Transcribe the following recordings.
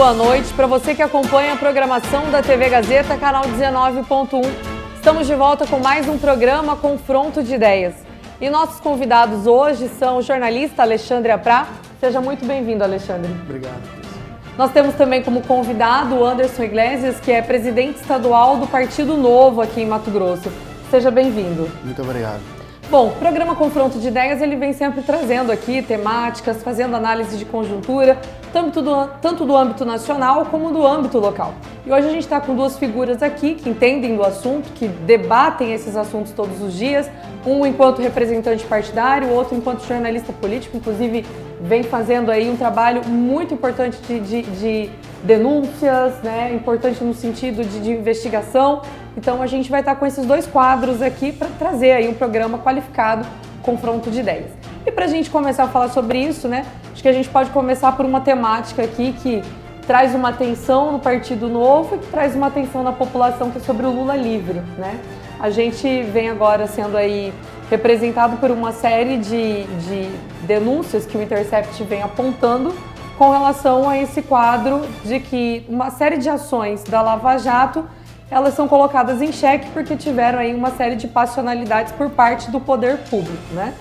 boa noite para você que acompanha a programação da TV Gazeta, canal 19.1. Estamos de volta com mais um programa Confronto de Ideias. E nossos convidados hoje são o jornalista Alexandre Aprá. Seja muito bem-vindo, Alexandre. Obrigado. Nós temos também como convidado o Anderson Iglesias, que é presidente estadual do Partido Novo aqui em Mato Grosso. Seja bem-vindo. Muito obrigado. Bom, o programa Confronto de Ideias, ele vem sempre trazendo aqui temáticas, fazendo análise de conjuntura, tanto do âmbito nacional como do âmbito local. E hoje a gente está com duas figuras aqui que entendem do assunto, que debatem esses assuntos todos os dias, um enquanto representante partidário, o outro enquanto jornalista político, inclusive vem fazendo aí um trabalho muito importante de denúncias, né? Importante no sentido de investigação. Então a gente vai estar com esses dois quadros aqui para trazer aí um programa qualificado, Confronto de Ideias. E para a gente começar a falar sobre isso, né? Acho que a gente pode começar por uma temática aqui que traz uma atenção no Partido Novo e que traz uma atenção na população, que é sobre o Lula livre, né? A gente vem agora sendo aí representado por uma série de denúncias que o Intercept vem apontando com relação a esse quadro de que uma série de ações da Lava Jato, elas são colocadas em xeque porque tiveram aí uma série de passionalidades por parte do poder público, né?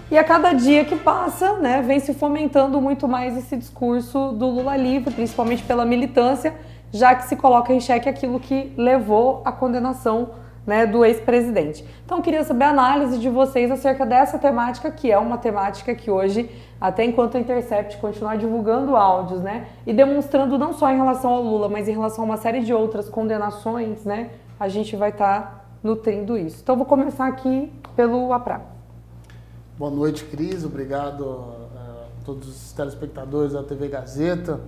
E a cada dia que passa, né, vem se fomentando muito mais esse discurso do Lula livre, principalmente pela militância, já que se coloca em xeque aquilo que levou à condenação, né, do ex-presidente. Então, eu queria saber a análise de vocês acerca dessa temática, que é uma temática que hoje, até enquanto a Intercept continuar divulgando áudios, né, e demonstrando não só em relação ao Lula, mas em relação a uma série de outras condenações, né, a gente vai estar nutrindo isso. Então, eu vou começar aqui pelo Aprá. Boa noite, Cris. Obrigado a todos os telespectadores da TV Gazeta.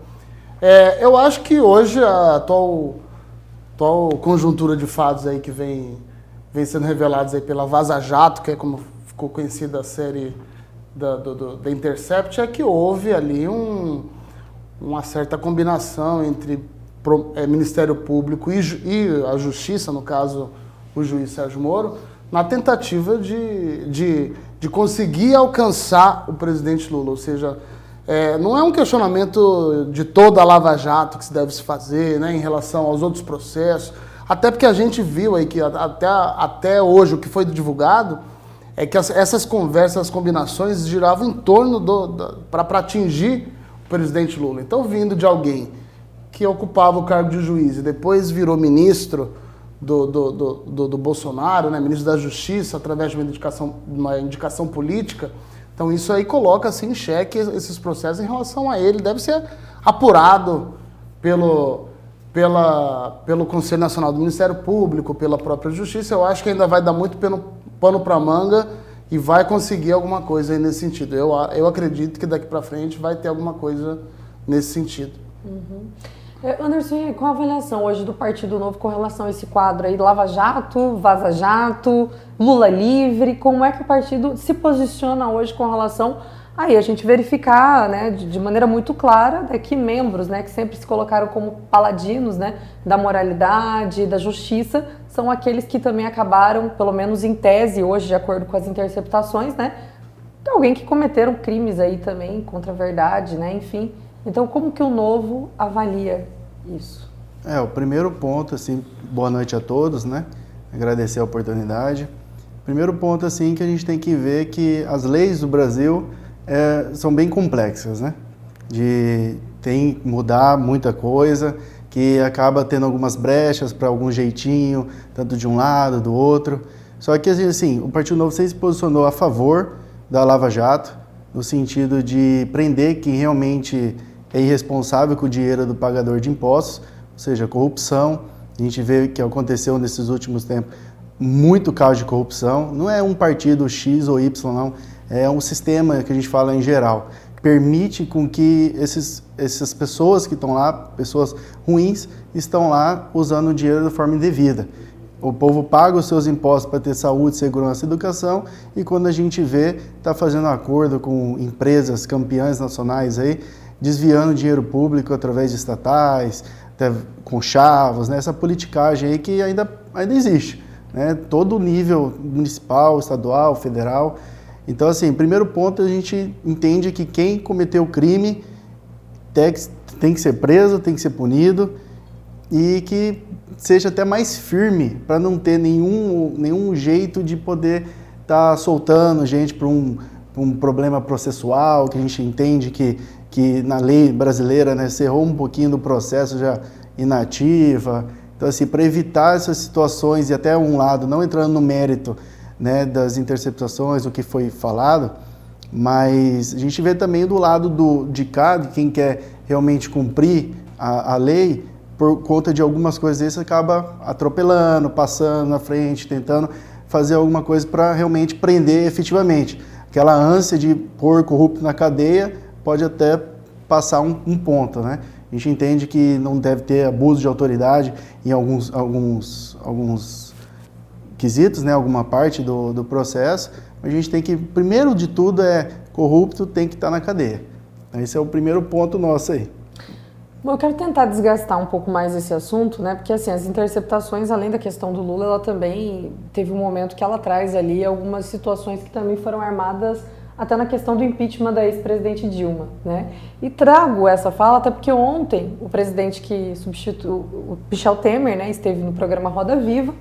Eu acho que hoje a atual conjuntura de fatos aí que vem sendo revelados aí pela Vaza Jato, que é como ficou conhecida a série da Intercept, é que houve ali uma certa combinação entre Ministério Público e a Justiça, no caso o juiz Sérgio Moro, na tentativa de conseguir alcançar o presidente Lula. Ou seja, não é um questionamento de toda a Lava Jato que se deve se fazer, né, em relação aos outros processos, até porque a gente viu aí que até hoje o que foi divulgado é que essas conversas, as combinações giravam em torno para atingir o presidente Lula. Então, vindo de alguém que ocupava o cargo de juiz e depois virou ministro do Bolsonaro, né, ministro da Justiça, através de uma indicação política. Então isso aí coloca assim, em xeque esses processos em relação a ele. Deve ser apurado pelo Conselho Nacional do Ministério Público, pela própria Justiça. Eu acho que ainda vai dar muito pano para manga e vai conseguir alguma coisa aí nesse sentido. Eu acredito que daqui para frente vai ter alguma coisa nesse sentido. Uhum. Anderson, qual a avaliação hoje do Partido Novo com relação a esse quadro aí, Lava Jato, Vaza Jato, Lula livre? Como é que o partido se posiciona hoje com relação a gente verificar, né, de maneira muito clara, né, que membros, né, que sempre se colocaram como paladinos, né, da moralidade, da justiça, são aqueles que também acabaram, pelo menos em tese hoje, de acordo com as interceptações, né, de alguém que cometeram crimes aí também contra a verdade, né, enfim. Então, como que o Novo avalia isso? O primeiro ponto, assim, boa noite a todos, né? Agradecer a oportunidade. Primeiro ponto, assim, que a gente tem que ver que as leis do Brasil são bem complexas, né? Tem que mudar muita coisa, que acaba tendo algumas brechas para algum jeitinho, tanto de um lado, do outro. Só que, assim, o Partido Novo sempre se posicionou a favor da Lava Jato, no sentido de prender quem realmente é irresponsável com o dinheiro do pagador de impostos, ou seja, corrupção. A gente vê que aconteceu nesses últimos tempos muito caso de corrupção. Não é um partido X ou Y, não. É um sistema que a gente fala em geral. Permite com que essas pessoas que estão lá, pessoas ruins, estão lá usando o dinheiro de forma indevida. O povo paga os seus impostos para ter saúde, segurança e educação, e quando a gente vê, está fazendo acordo com empresas campeãs nacionais aí, desviando dinheiro público através de estatais, até com chavos, né? Essa politicagem aí que ainda existe, né? Todo o nível municipal, estadual, federal. Então, assim, primeiro ponto, a gente entende que quem cometeu o crime tem que ser preso, tem que ser punido e que seja até mais firme para não ter nenhum jeito de poder estar soltando gente por um problema processual, que a gente entende que na lei brasileira, né, se errou um pouquinho do processo já inativa. Então, assim, para evitar essas situações e até um lado, não entrando no mérito, né, das interceptações, o que foi falado, mas a gente vê também do lado de quem quer realmente cumprir a lei, por conta de algumas coisas dessas, acaba atropelando, passando na frente, tentando fazer alguma coisa para realmente prender efetivamente. Aquela ânsia de pôr corrupto na cadeia pode até passar um ponto, né? A gente entende que não deve ter abuso de autoridade em alguns quesitos, né? Alguma parte do processo. A gente tem que, primeiro de tudo, corrupto tem que estar na cadeia. Esse é o primeiro ponto nosso aí. Bom, eu quero tentar desgastar um pouco mais esse assunto, né? Porque assim, as interceptações, além da questão do Lula, ela também teve um momento que ela traz ali algumas situações que também foram armadas até na questão do impeachment da ex-presidente Dilma, né? E trago essa fala até porque ontem o presidente que substituiu, o Michel Temer, né, esteve no programa Roda Viva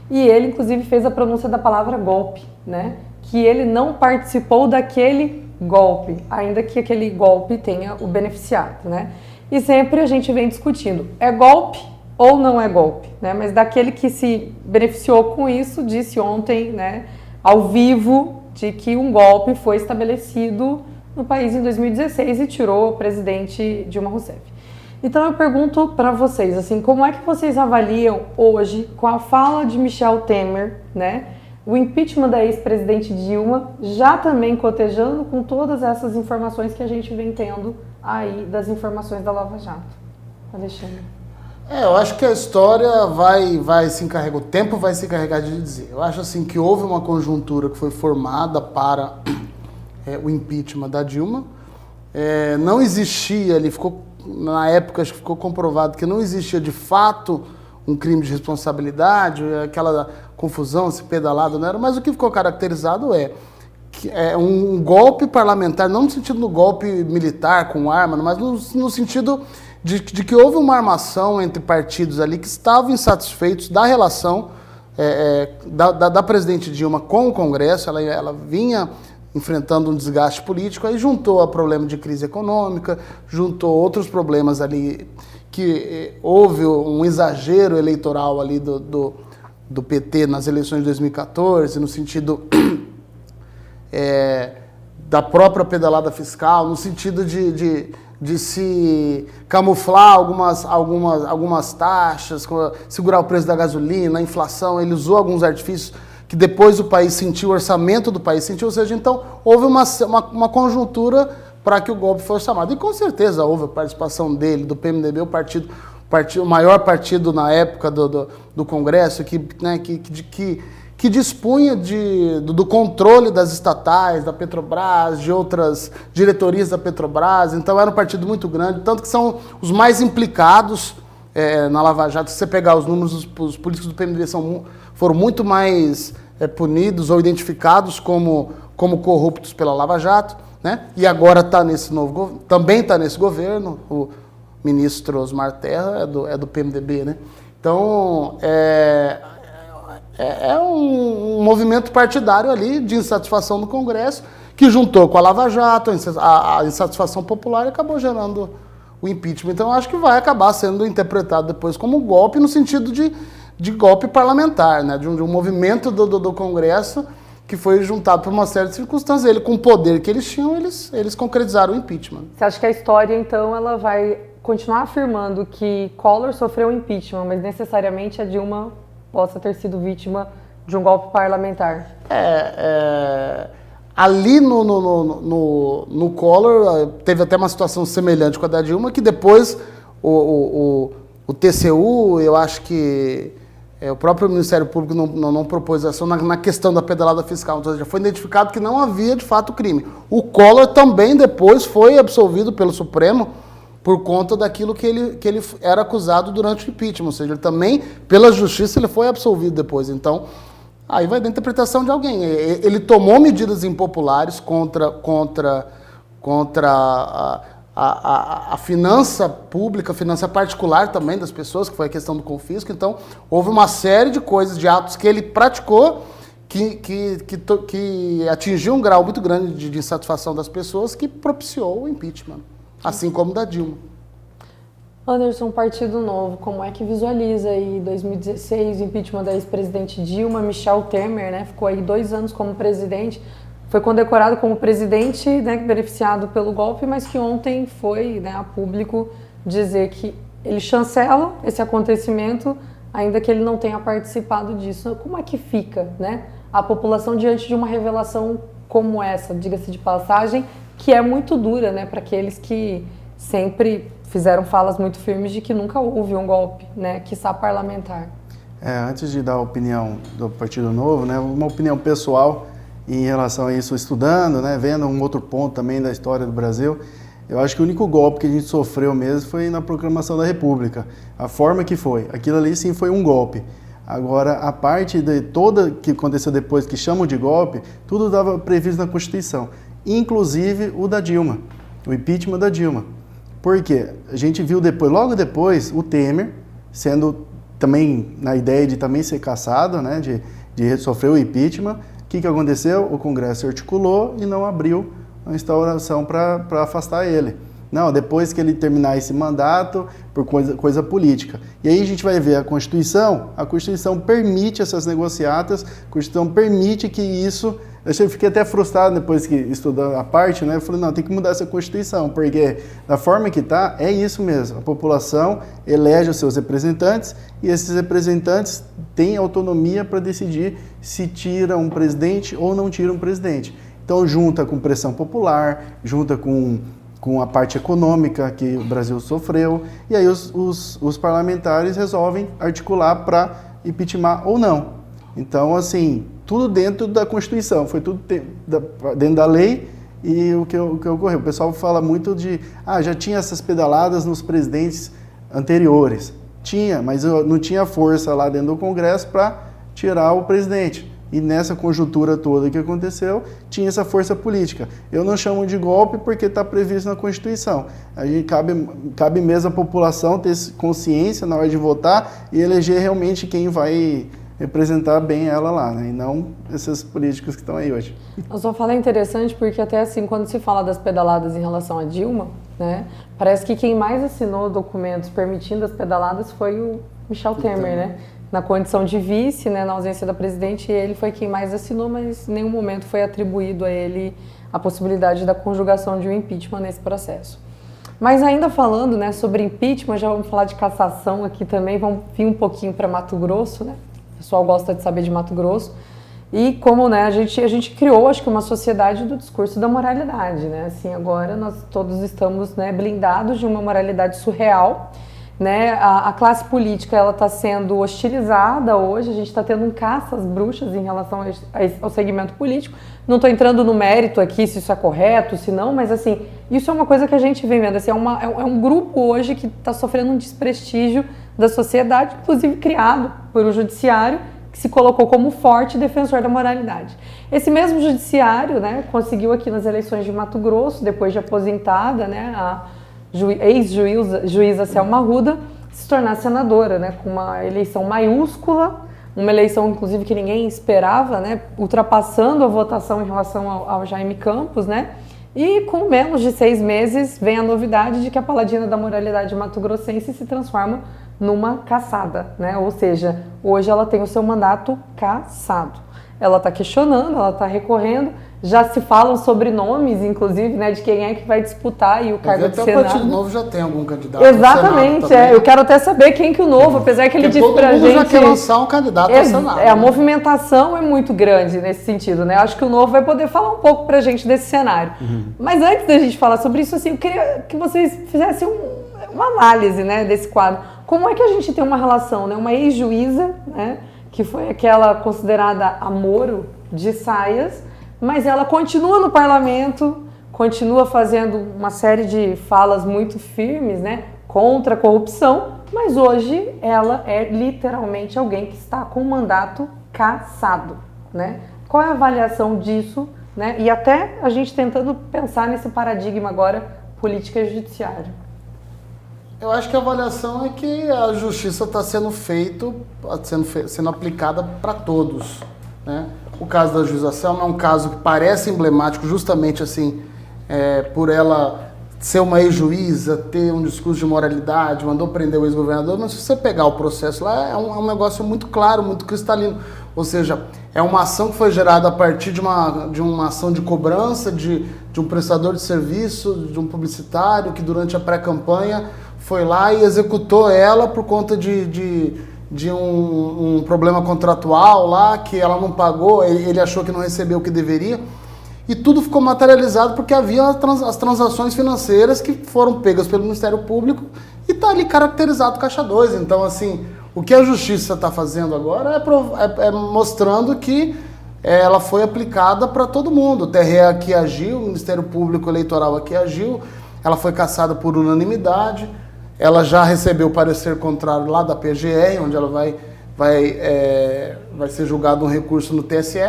e ele, inclusive, fez a pronúncia da palavra golpe, né? Que ele não participou daquele golpe, ainda que aquele golpe tenha o beneficiado, né? E sempre a gente vem discutindo, é golpe ou não é golpe, né? Mas daquele que se beneficiou com isso, disse ontem, né, ao vivo, de que um golpe foi estabelecido no país em 2016 e tirou o presidente Dilma Rousseff. Então eu pergunto para vocês, assim, como é que vocês avaliam hoje, com a fala de Michel Temer, né, o impeachment da ex-presidente Dilma, já também cotejando com todas essas informações que a gente vem tendo aí das informações da Lava Jato? Alexandre. Eu acho que a história vai se encarregar, o tempo vai se encarregar de dizer. Eu acho assim que houve uma conjuntura que foi formada para o impeachment da Dilma. Não existia, na época acho que ficou comprovado que não existia de fato um crime de responsabilidade, aquela confusão, se pedalado não era, mas o que ficou caracterizado é um golpe parlamentar, não no sentido do golpe militar com arma, mas no sentido de que houve uma armação entre partidos ali que estavam insatisfeitos da relação da presidente Dilma com o Congresso. Ela vinha enfrentando um desgaste político, aí juntou a problema de crise econômica, juntou outros problemas ali, que houve um exagero eleitoral ali do PT nas eleições de 2014, no sentido da própria pedalada fiscal, no sentido de se camuflar algumas taxas, segurar o preço da gasolina, a inflação. Ele usou alguns artifícios que depois o país sentiu, o orçamento do país sentiu, ou seja, então houve uma conjuntura para que o golpe fosse chamado. E com certeza houve a participação dele, do PMDB, o maior partido na época do Congresso, que dispunha do controle das estatais, da Petrobras, de outras diretorias da Petrobras. Então era um partido muito grande, tanto que são os mais implicados na Lava Jato. Se você pegar os números, os políticos do PMDB foram muito mais punidos ou identificados como corruptos pela Lava Jato, né? E agora também está nesse governo, o ministro Osmar Terra é do PMDB, né? Então, é um movimento partidário ali de insatisfação do Congresso, que juntou com a Lava Jato, a insatisfação popular, e acabou gerando o impeachment. Então, eu acho que vai acabar sendo interpretado depois como golpe, no sentido de golpe parlamentar, né? De um movimento do Congresso que foi juntado por uma série de circunstâncias. Ele, com o poder que eles tinham, eles concretizaram o impeachment. Você acha que a história, então, ela vai continuar afirmando que Collor sofreu impeachment, mas necessariamente a Dilma possa ter sido vítima de um golpe parlamentar? Ali no Collor teve até uma situação semelhante com a da Dilma, que depois o TCU, eu acho que o próprio Ministério Público não propôs ação na questão da pedalada fiscal. Então já foi identificado que não havia de fato crime. O Collor também depois foi absolvido pelo Supremo por conta daquilo que ele era acusado durante o impeachment. Ou seja, ele também, pela justiça, ele foi absolvido depois. Então, aí vai da interpretação de alguém. Ele tomou medidas impopulares contra a finança pública, a finança particular também das pessoas, que foi a questão do confisco. Então, houve uma série de coisas, de atos que ele praticou, que atingiu um grau muito grande de insatisfação das pessoas, que propiciou o impeachment, assim como da Dilma. Anderson, Partido Novo, como é que visualiza aí 2016, o impeachment da ex-presidente Dilma, Michel Temer, né? Ficou aí 2 anos como presidente, foi condecorado como presidente, né, beneficiado pelo golpe, mas que ontem foi, né, a público dizer que ele chancela esse acontecimento, ainda que ele não tenha participado disso. Como é que fica, né, a população diante de uma revelação como essa, diga-se de passagem, que é muito dura, né, para aqueles que sempre fizeram falas muito firmes de que nunca houve um golpe, né, quiçá parlamentar. Antes de dar a opinião do Partido Novo, né, uma opinião pessoal em relação a isso, estudando, né, vendo um outro ponto também da história do Brasil, eu acho que o único golpe que a gente sofreu mesmo foi na proclamação da República. A forma que foi, aquilo ali sim foi um golpe. Agora, a parte de toda que aconteceu depois, que chamam de golpe, tudo estava previsto na Constituição, inclusive o da Dilma, o impeachment da Dilma. Por quê? A gente viu depois, logo depois, o Temer sendo também na ideia de também ser cassado, né, de sofrer o impeachment. O que aconteceu? O Congresso articulou e não abriu a instauração para afastar ele. Não, depois que ele terminar esse mandato, por coisa política. E aí a gente vai ver a Constituição permite essas negociatas, a Constituição permite que isso... Eu fiquei até frustrado depois que estudando a parte, né? Eu falei, não, tem que mudar essa Constituição, porque da forma que está, é isso mesmo. A população elege os seus representantes e esses representantes têm autonomia para decidir se tira um presidente ou não tira um presidente. Então, junta com pressão popular, junta com a parte econômica que o Brasil sofreu, e aí os parlamentares resolvem articular para impeachment ou não. Então, assim, tudo dentro da Constituição, foi tudo dentro da lei e o que ocorreu. O pessoal fala muito de, já tinha essas pedaladas nos presidentes anteriores. Tinha, mas não tinha força lá dentro do Congresso para tirar o presidente. E nessa conjuntura toda que aconteceu, tinha essa força política. Eu não chamo de golpe porque está previsto na Constituição. A gente cabe mesmo à população ter consciência na hora de votar e eleger realmente quem vai representar bem ela lá, né? E não esses políticos que estão aí hoje. Eu só falei interessante porque até assim, quando se fala das pedaladas em relação a Dilma, né, parece que quem mais assinou documentos permitindo as pedaladas foi o Michel Temer, né? Na condição de vice, né, na ausência da presidente, ele foi quem mais assinou, mas em nenhum momento foi atribuído a ele a possibilidade da conjugação de um impeachment nesse processo. Mas ainda falando, né, sobre impeachment, já vamos falar de cassação aqui também, vamos vir um pouquinho para Mato Grosso, né? O pessoal gosta de saber de Mato Grosso. E como, né, a gente criou, acho que uma sociedade do discurso da moralidade, né? Assim, agora nós todos estamos, né, blindados de uma moralidade surreal, né? A classe política, ela está sendo hostilizada hoje, a gente está tendo um caça às bruxas em relação ao segmento político. Não estou entrando no mérito aqui se isso é correto, se não, mas assim, isso é uma coisa que a gente vem vendo. Assim, é um grupo hoje que está sofrendo um desprestígio da sociedade, inclusive criado por um judiciário que se colocou como forte defensor da moralidade. Esse mesmo judiciário, né, conseguiu aqui nas eleições de Mato Grosso, depois de aposentada, né, a ex-juíza Selma Arruda, se tornar senadora, né, com uma eleição maiúscula, uma eleição inclusive que ninguém esperava, né, ultrapassando a votação em relação ao Jaime Campos, né, e com menos de 6 meses vem a novidade de que a paladina da moralidade mato-grossense se transforma numa cassada, né, ou seja, hoje ela tem o seu mandato cassado. Ela está questionando, ela está recorrendo, já se falam sobre nomes, inclusive, né, de quem é que vai disputar aí o cargo de Senado. O Partido Novo já tem algum candidato. Exatamente, eu quero até saber quem que o Novo, apesar que ele disse pra gente... Todo mundo já quer lançar um candidato ao Senado. A movimentação é muito grande nesse sentido, né? Acho que o Novo vai poder falar um pouco pra gente desse cenário. Mas antes da gente falar sobre isso, assim, eu queria que vocês fizessem uma análise, né, desse quadro. Como é que a gente tem uma relação, né, uma ex-juíza, né, que foi aquela considerada a Moro de saias, mas ela continua no parlamento, continua fazendo uma série de falas muito firmes, né, contra a corrupção, mas hoje ela é literalmente alguém que está com o mandato cassado, né? Qual é a avaliação disso, né? E até a gente tentando pensar nesse paradigma agora política e judiciário? Eu acho que a avaliação é que a justiça está sendo sendo aplicada para todos, né? O caso da juíza Selma é um caso que parece emblemático justamente assim, por ela ser uma ex-juíza, ter um discurso de moralidade, mandou prender o ex-governador, mas se você pegar o processo lá, é um negócio muito claro, muito cristalino. Ou seja, é uma ação que foi gerada a partir de uma ação de cobrança de um prestador de serviço, de um publicitário que durante a pré-campanha foi lá e executou ela por conta de um problema contratual lá, que ela não pagou, ele achou que não recebeu o que deveria. E tudo ficou materializado porque havia as transações financeiras que foram pegas pelo Ministério Público e está ali caracterizado Caixa 2. Então, assim, o que a Justiça está fazendo agora é mostrando que ela foi aplicada para todo mundo. O TRE aqui agiu, o Ministério Público Eleitoral aqui agiu, ela foi cassada por unanimidade, ela já recebeu o parecer contrário lá da PGR, onde ela vai ser julgado um recurso no TSE.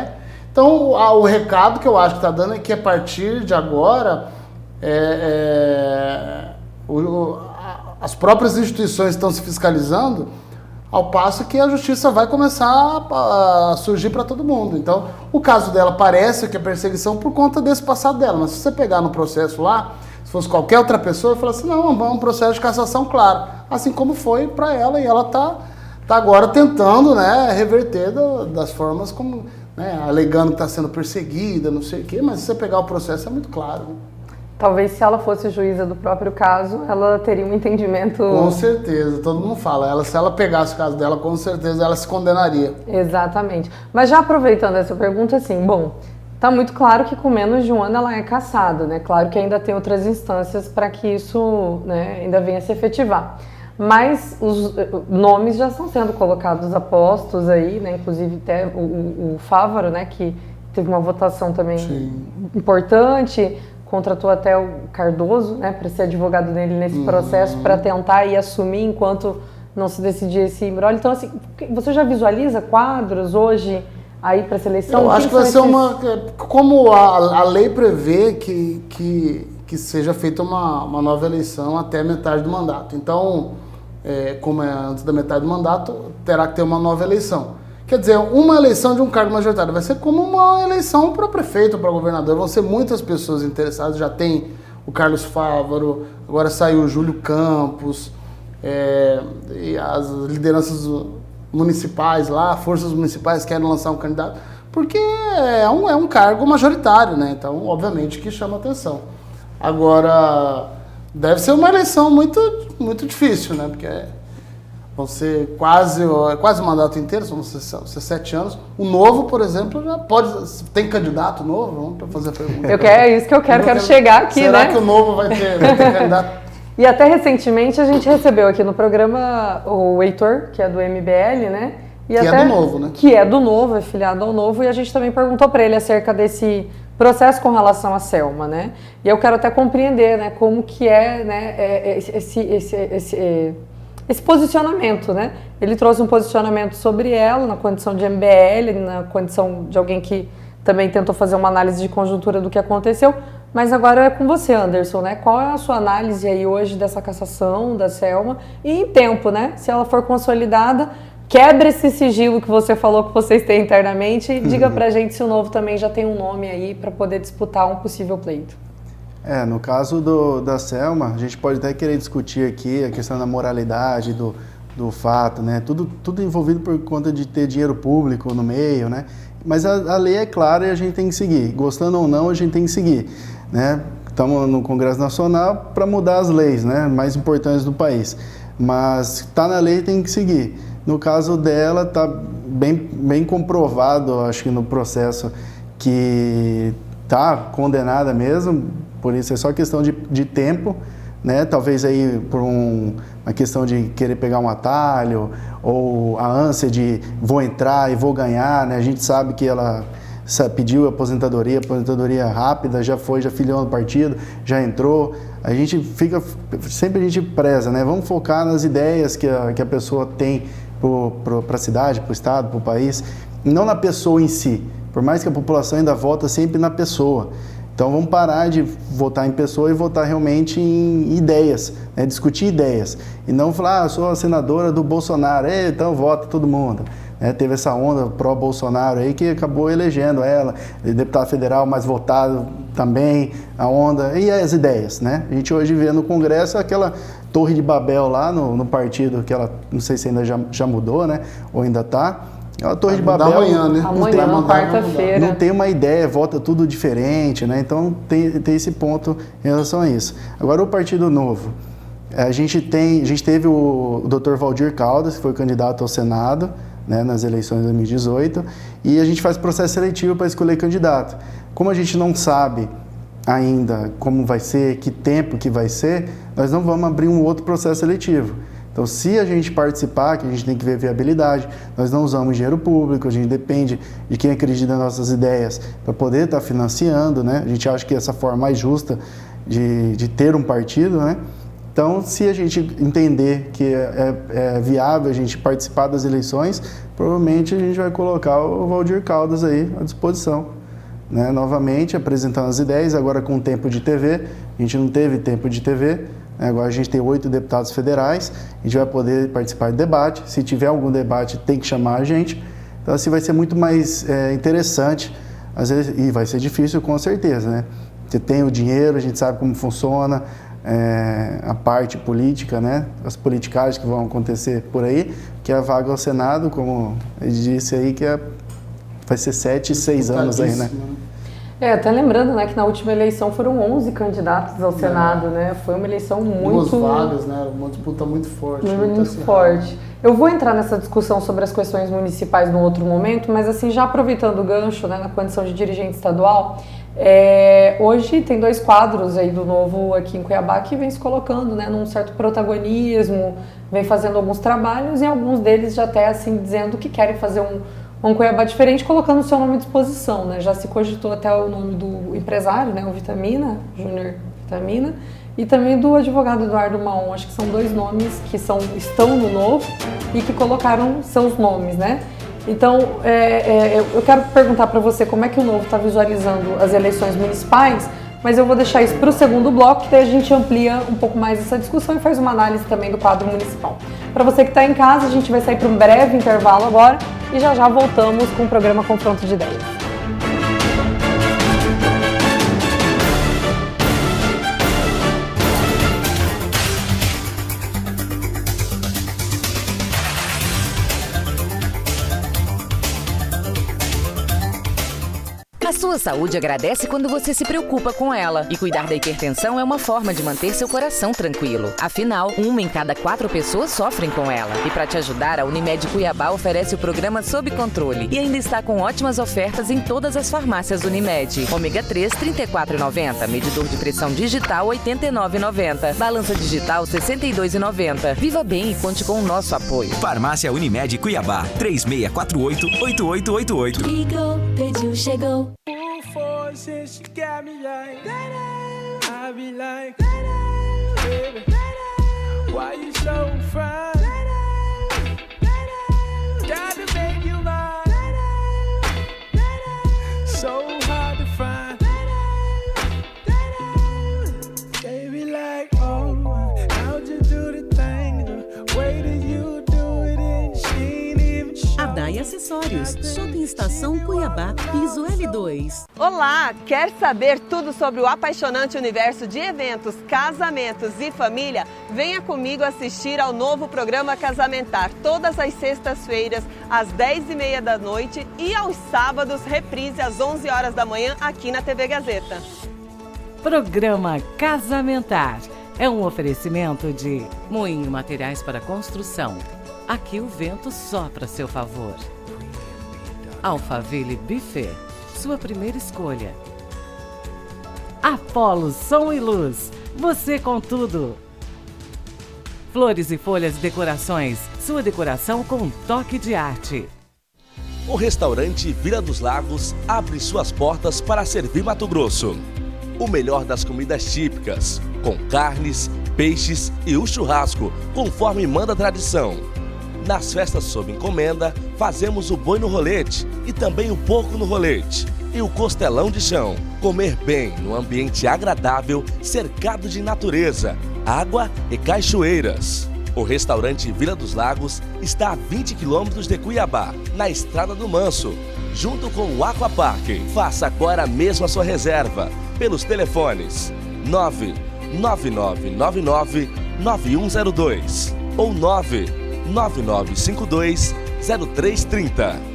Então, o recado que eu acho que está dando é que a partir de agora, as próprias instituições estão se fiscalizando, ao passo que a justiça vai começar a surgir para todo mundo. Então, o caso dela parece que é perseguição por conta desse passado dela, mas se você pegar no processo lá, se fosse qualquer outra pessoa, eu falaria assim, não, é um processo de cassação, claro. Assim como foi para ela, e ela está agora tentando, né, reverter das formas como... Né, alegando que está sendo perseguida, não sei o quê, mas se você pegar o processo é muito claro. Né? Talvez se ela fosse juíza do próprio caso, ela teria um entendimento... Com certeza, todo mundo fala. Se ela pegasse o caso dela, com certeza ela se condenaria. Exatamente. Mas já aproveitando essa pergunta, assim, bom, tá muito claro que com menos de um ano ela é cassada, né? Claro que ainda tem outras instâncias para que isso, né, ainda venha a se efetivar. Mas os nomes já estão sendo colocados a postos aí, né? Inclusive até o Fávaro, né? Que teve uma votação também importante, contratou até o Cardoso, né? Para ser advogado dele nesse processo, para tentar ir assumir enquanto não se decidir esse imbróglio. Então, assim, você já visualiza quadros hoje aí para a seleção? Eu acho que vai ser como a lei prevê que seja feita uma nova eleição até metade do mandato. Então, como é antes da metade do mandato, terá que ter uma nova eleição. Quer dizer, uma eleição de um cargo majoritário vai ser como uma eleição para prefeito, para governador. Vão ser muitas pessoas interessadas. Já tem o Carlos Fávaro, agora saiu o Júlio Campos, e as lideranças municipais lá, forças municipais querem lançar um candidato, porque é um cargo majoritário, né? Então, obviamente que chama atenção. Agora, deve ser uma eleição muito, muito difícil, né? Porque vão ser quase o mandato inteiro, vão ser 7 anos. O Novo, por exemplo, já tem candidato novo? Vamos para fazer a pergunta. É isso que eu quero chegar aqui, será né? Será que o Novo vai ter candidato? E até recentemente a gente recebeu aqui no programa o Heitor, que é do MBL, né? Que é do Novo, né? Que é do Novo, é filiado ao Novo, e a gente também perguntou para ele acerca desse processo com relação à Selma, né? E eu quero até compreender, né, como que é, né, esse posicionamento, né? Ele trouxe um posicionamento sobre ela na condição de MBL, na condição de alguém que também tentou fazer uma análise de conjuntura do que aconteceu, mas agora é com você, Anderson, né? Qual é a sua análise aí hoje dessa cassação da Selma e em tempo, né? Se ela for consolidada, quebra esse sigilo que você falou que vocês têm internamente e diga pra gente se o Novo também já tem um nome aí para poder disputar um possível pleito. No caso da Selma, a gente pode até querer discutir aqui a questão da moralidade, do fato, né? Tudo envolvido por conta de ter dinheiro público no meio, né? Mas a lei é clara e a gente tem que seguir. Gostando ou não, a gente tem que seguir, né? Estamos no Congresso Nacional para mudar as leis, né? Mais importantes do país. Mas está na lei, tem que seguir. No caso dela, está bem comprovado, acho que no processo, que está condenada mesmo, por isso é só questão de tempo, né? Talvez aí por uma questão de querer pegar um atalho, ou a ânsia de vou entrar e vou ganhar, né? A gente sabe que ela pediu aposentadoria rápida, já filiou no partido, já entrou. A gente sempre a gente preza, né? Vamos focar nas ideias que a pessoa tem para a cidade, para o estado, para o país, e não na pessoa em si, por mais que a população ainda vota sempre na pessoa. Então vamos parar de votar em pessoa e votar realmente em ideias, né? Discutir ideias. E não falar, sou a senadora do Bolsonaro, então vota todo mundo. Teve essa onda pró-Bolsonaro aí que acabou elegendo ela, deputado federal mais votado também, a onda, e as ideias, né? A gente hoje vê no Congresso aquela Torre de Babel lá no partido, que ela, não sei se ainda já mudou, né? Ou ainda está. A Torre de Babel, amanhã, né? Amanhã, quarta-feira. Não tem uma ideia, vota tudo diferente, né? Então tem esse ponto em relação a isso. Agora o Partido Novo. A gente teve o Dr. Valdir Caldas, que foi candidato ao Senado, né, nas eleições de 2018, e a gente faz processo seletivo para escolher candidato. Como a gente não sabe ainda como vai ser, que tempo que vai ser, nós não vamos abrir um outro processo seletivo. Então, se a gente participar, que a gente tem que ver viabilidade, nós não usamos dinheiro público, a gente depende de quem acredita nas nossas ideias para poder estar financiando, né? A gente acha que essa é a forma mais justa de ter um partido, né? Então, se a gente entender que é viável a gente participar das eleições, provavelmente a gente vai colocar o Valdir Caldas aí à disposição, né? Novamente, apresentando as ideias, agora com tempo de TV. A gente não teve tempo de TV, né? Agora a gente tem 8 deputados federais, a gente vai poder participar de debate. Se tiver algum debate, tem que chamar a gente. Então, assim, vai ser muito mais interessante, às vezes, e vai ser difícil com certeza, né? Você tem o dinheiro, a gente sabe como funciona, a parte política, né? As politicagens que vão acontecer por aí, que a vaga ao Senado, como ele disse aí, que vai ser 7 e 6 anos aí, né? Até lembrando, né, que na última eleição foram 11 candidatos ao Senado, né? Foi uma eleição muito... 2 vagas, né? Uma disputa muito forte. Muito forte. Eu vou entrar nessa discussão sobre as questões municipais num outro momento, mas assim, já aproveitando o gancho, né, na condição de dirigente estadual, hoje tem 2 quadros aí do Novo aqui em Cuiabá que vem se colocando, né, num certo protagonismo, vem fazendo alguns trabalhos e alguns deles já até assim dizendo que querem fazer um Cuiabá diferente, colocando o seu nome à disposição, né? Já se cogitou até o nome do empresário, né, o Vitamina, Júnior Vitamina, e também do advogado Eduardo Maon. Acho que são 2 nomes que estão no Novo e que colocaram seus nomes, né? Então, eu quero perguntar para você como é que o Novo está visualizando as eleições municipais, mas eu vou deixar isso para o segundo bloco, que daí a gente amplia um pouco mais essa discussão e faz uma análise também do quadro municipal. Para você que está em casa, a gente vai sair para um breve intervalo agora e já voltamos com o programa Confronto de Ideias. A sua saúde agradece quando você se preocupa com ela. E cuidar da hipertensão é uma forma de manter seu coração tranquilo. Afinal, 1 em cada 4 pessoas sofrem com ela. E para te ajudar, a Unimed Cuiabá oferece o programa Sob Controle. E ainda está com ótimas ofertas em todas as farmácias Unimed. Ômega 3, R$ 34,90. Medidor de pressão digital, R$ 89,90. Balança digital, R$ 62,90. Viva bem e conte com o nosso apoio. Farmácia Unimed Cuiabá, 3648-8888. Ligou, pediu, chegou. Since you got me like that, I be like that, baby. Why you so fine? Gotta make you mine. So hard to find. Baby, like, oh, how'd you do the thing? The way that you do it, and she ain't even sure. Adai Acessórios, Shopping Estação Cuiabá, piso L2. Olá! Quer saber tudo sobre o apaixonante universo de eventos, casamentos e família? Venha comigo assistir ao novo programa Casamentar, todas as sextas-feiras, às 10h30 da noite e aos sábados, reprise às 11 horas da manhã, aqui na TV Gazeta. Programa Casamentar é um oferecimento de Moinho Materiais para Construção. Aqui o vento sopra a seu favor. Alphaville Buffet, sua primeira escolha. Apolo Som e Luz, você com tudo. Flores e Folhas Decorações, sua decoração com um toque de arte. O restaurante Vila dos Lagos abre suas portas para servir Mato Grosso. O melhor das comidas típicas, com carnes, peixes e o churrasco, conforme manda a tradição. Nas festas sob encomenda, fazemos o boi no rolete e também o porco no rolete. e o costelão de chão. Comer bem num ambiente agradável, cercado de natureza, água e cachoeiras. O restaurante Vila dos Lagos está a 20 quilômetros de Cuiabá, na Estrada do Manso, junto com o Aquapark. Faça agora mesmo a sua reserva pelos telefones 99999-9102 ou 99952-0330.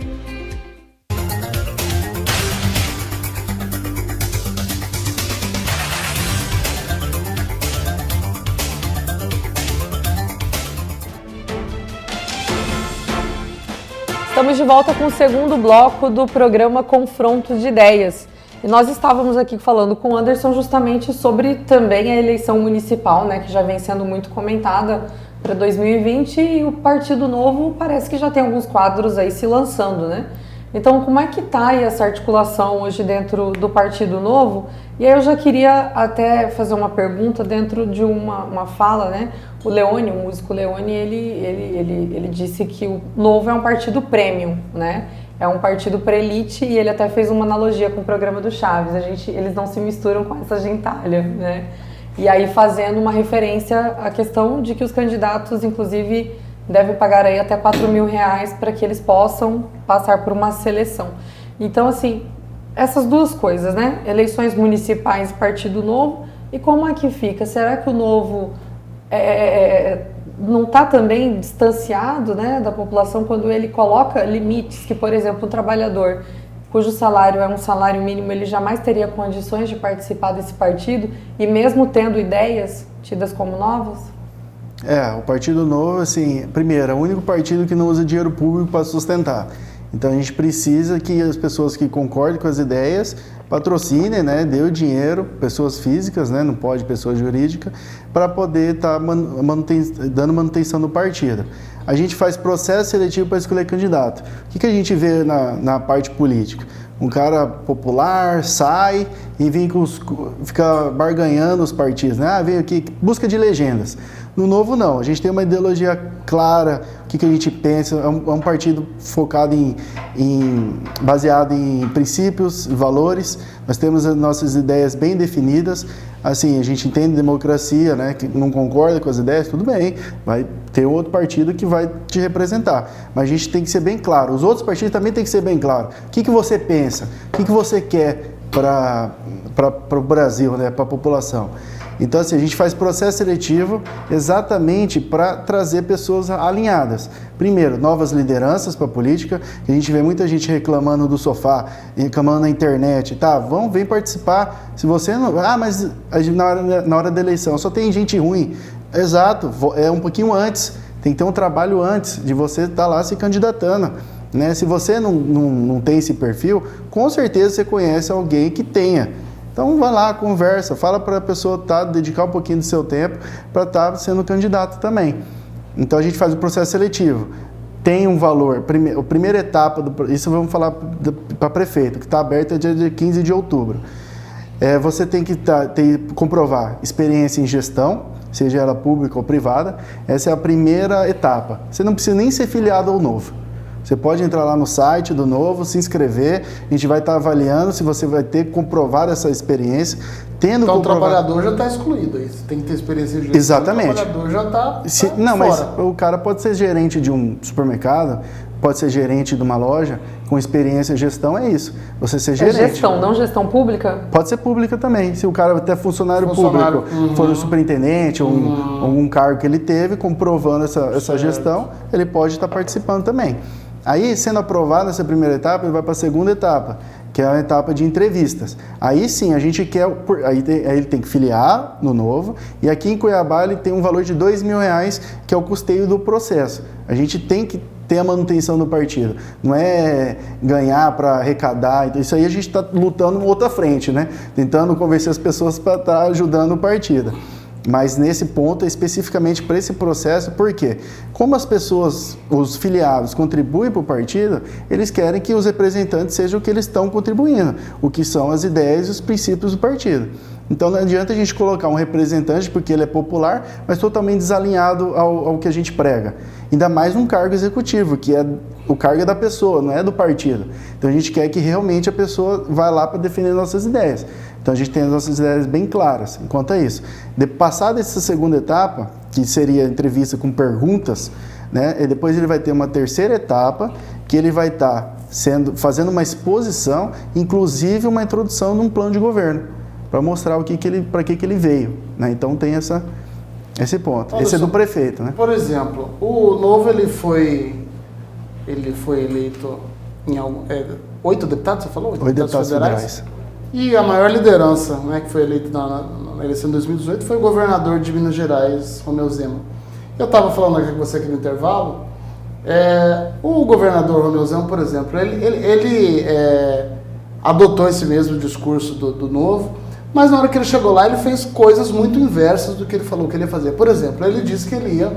Estamos de volta com o segundo bloco do programa Confronto de Ideias. E nós estávamos aqui falando com o Anderson justamente sobre também a eleição municipal, né, que já vem sendo muito comentada para 2020, e o Partido Novo parece que já tem alguns quadros aí se lançando, né? Então, como é que está aí essa articulação hoje dentro do Partido Novo? E aí eu já queria até fazer uma pergunta dentro de uma fala, né? O Leone, o músico Leone, ele disse que o Novo é um partido premium, né? É um partido para elite, e ele até fez uma analogia com o programa do Chaves. Eles não se misturam com essa gentalha, né? E aí fazendo uma referência à questão de que os candidatos, inclusive, devem pagar aí até R$4.000 para que eles possam passar por uma seleção. Então, assim, essas duas coisas, né? Eleições municipais e Partido Novo. E como é que fica? Será que o Novo não está também distanciado, né, da população quando ele coloca limites que, por exemplo, um trabalhador cujo salário é um salário mínimo, ele jamais teria condições de participar desse partido, e mesmo tendo ideias tidas como novas? O Partido Novo, assim, primeiro, é o único partido que não usa dinheiro público para sustentar. Então a gente precisa que as pessoas que concordem com as ideias patrocinem, né, dê o dinheiro, pessoas físicas, né, não pode pessoa jurídica, para poder estar dando manutenção do partido. A gente faz processo seletivo para escolher candidato. O que a gente vê na parte política? Um cara popular sai e fica barganhando os partidos, né? Vem aqui, busca de legendas. No Novo, não. A gente tem uma ideologia clara, o que a gente pensa. É um partido focado baseado em princípios e valores. Nós temos as nossas ideias bem definidas. Assim, a gente entende democracia, né? Que não concorda com as ideias, tudo bem. Vai ter outro partido que vai te representar. Mas a gente tem que ser bem claro. Os outros partidos também têm que ser bem claros. O que você pensa? O que você quer para o Brasil, né? Para a população? Então, assim, a gente faz processo seletivo exatamente para trazer pessoas alinhadas. Primeiro, novas lideranças para a política. A gente vê muita gente reclamando do sofá, reclamando na internet. Tá, vem participar. Se você não... mas na hora da eleição só tem gente ruim. Exato, é um pouquinho antes. Tem que ter um trabalho antes de você estar lá se candidatando. Né? Se você não tem esse perfil, com certeza você conhece alguém que tenha. Então vai lá, conversa, fala para a pessoa dedicar um pouquinho do seu tempo para estar sendo candidato também. Então a gente faz o processo seletivo. Tem um valor, a primeira etapa, isso vamos falar para prefeito, que está aberto é dia 15 de outubro. Você tem que comprovar experiência em gestão, seja ela pública ou privada. Essa é a primeira etapa. Você não precisa nem ser filiado ao Novo. Você pode entrar lá no site do Novo, se inscrever, a gente vai estar avaliando se você vai ter que comprovar essa experiência. Então o trabalhador já está excluído aí, você tem que ter experiência de gestão. Exatamente. O trabalhador já está não, fora. Mas o cara pode ser gerente de um supermercado, pode ser gerente de uma loja, com experiência em gestão, é isso. Você ser gerente. É gestão, não gestão pública? Pode ser pública também. Se o cara até funcionário público for um superintendente ou algum cargo que ele teve, comprovando essa gestão, ele pode estar participando também. Aí, sendo aprovado nessa primeira etapa, ele vai para a segunda etapa, que é a etapa de entrevistas. Aí sim, a gente quer... Aí ele tem que filiar no Novo, e aqui em Cuiabá ele tem um valor de R$2.000, que é o custeio do processo. A gente tem que ter a manutenção do partido. Não é ganhar para arrecadar. Então, isso aí a gente está lutando em outra frente, né? Tentando convencer as pessoas para estar ajudando o partido. Mas nesse ponto, especificamente para esse processo, por quê? Como as pessoas, os filiados, contribuem para o partido, eles querem que os representantes sejam o que eles estão contribuindo, o que são as ideias e os princípios do partido. Então não adianta a gente colocar um representante porque ele é popular, mas totalmente desalinhado ao que a gente prega. Ainda mais um cargo executivo, que é o cargo é da pessoa, não é do partido. Então a gente quer que realmente a pessoa vá lá para defender nossas ideias. Então a gente tem as nossas ideias bem claras quanto a isso. Passada essa segunda etapa, que seria a entrevista com perguntas, né, e depois ele vai ter uma terceira etapa, que ele vai estar fazendo uma exposição, inclusive uma introdução num plano de governo, para mostrar para que ele veio, né? Então tem esse ponto. Esse é do prefeito, né? Por exemplo, o Novo ele foi eleito em 8 deputados, você falou? 8 deputados federais. E a maior liderança, né, que foi eleito na eleição de 2018 foi o governador de Minas Gerais, Romeu Zema. Eu estava falando aqui com você aqui no intervalo, o governador Romeu Zema, por exemplo, ele adotou esse mesmo discurso do Novo, mas na hora que ele chegou lá, ele fez coisas muito inversas do que ele falou que ele ia fazer. Por exemplo, ele disse que ele ia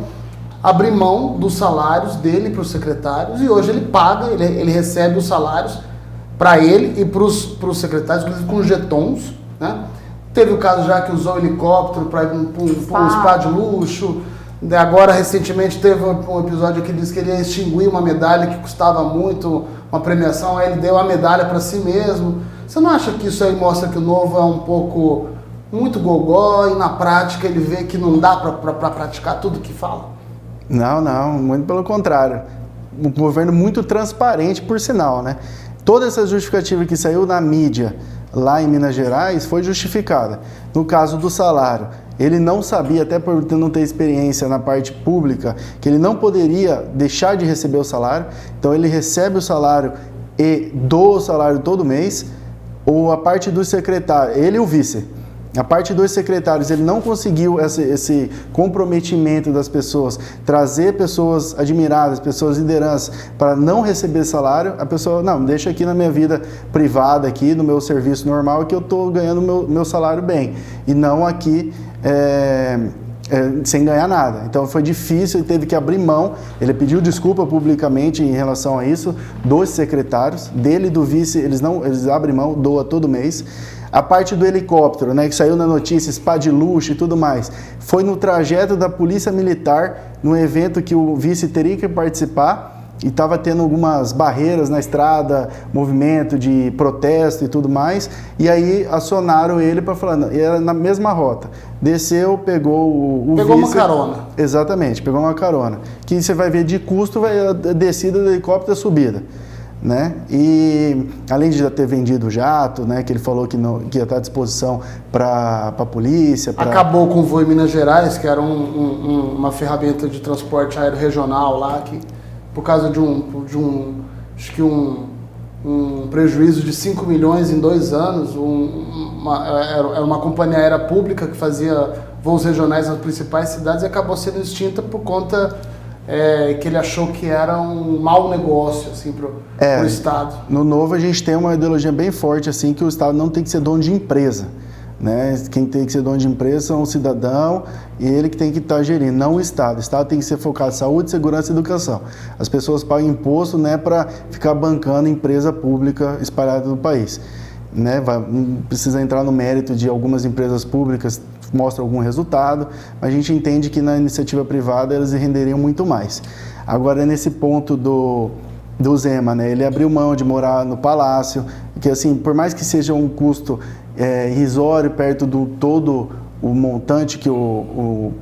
abrir mão dos salários dele para os secretários, e hoje ele paga, ele recebe os salários para ele e para os secretários, inclusive com jetons, né? Teve o caso já que usou helicóptero para ir para um spa de luxo. Agora, recentemente, teve um episódio que disse que ele ia extinguir uma medalha que custava muito, uma premiação, aí ele deu a medalha para si mesmo. Você não acha que isso aí mostra que o Novo é um pouco muito gogó e na prática ele vê que não dá para praticar tudo que fala? Não, muito pelo contrário. Um governo muito transparente, por sinal, né? Toda essa justificativa que saiu na mídia lá em Minas Gerais foi justificada. No caso do salário, ele não sabia, até por não ter experiência na parte pública, que ele não poderia deixar de receber o salário, então ele recebe o salário e doa o salário todo mês, ou a parte do secretário, ele e o vice, a parte dos secretários, ele não conseguiu esse comprometimento das pessoas, trazer pessoas admiradas, pessoas lideranças, para não receber salário, a pessoa, não, deixa aqui na minha vida privada, aqui no meu serviço normal, que eu estou ganhando meu salário bem, e não aqui sem ganhar nada. Então foi difícil, ele teve que abrir mão, ele pediu desculpa publicamente em relação a isso, dos secretários, dele e do vice, eles abrem mão, doa todo mês. A parte do helicóptero, né, que saiu na notícia, spa de luxo e tudo mais, foi no trajeto da Polícia Militar, num evento que o vice teria que participar, e estava tendo algumas barreiras na estrada, movimento de protesto e tudo mais, e aí acionaram ele para falar, e era na mesma rota, desceu, pegou o vice... Pegou uma carona. Exatamente, pegou uma carona, que você vai ver de custo, vai a descida do helicóptero e a subida, né? E além de já ter vendido o jato, né, que ele falou que ia estar à disposição para a polícia... Acabou com o voo em Minas Gerais, que era uma ferramenta de transporte aéreo regional lá, que... por causa de um prejuízo de 5 milhões em 2 anos, era uma companhia aérea pública que fazia voos regionais nas principais cidades e acabou sendo extinta por conta que ele achou que era um mau negócio assim, pro Estado. No Novo a gente tem uma ideologia bem forte assim, que o Estado não tem que ser dono de empresa. Né? Quem tem que ser dono de empresa é o cidadão e ele que tem que estar gerindo, não o Estado. O Estado tem que ser focado em saúde, segurança e educação. As pessoas pagam imposto, né, para ficar bancando empresa pública espalhada no país. Né? Não precisa entrar no mérito de algumas empresas públicas mostram algum resultado, mas a gente entende que na iniciativa privada elas renderiam muito mais. Agora, nesse ponto do Zema, né, ele abriu mão de morar no palácio, que assim, por mais que seja um custo irrisório perto do todo o montante que o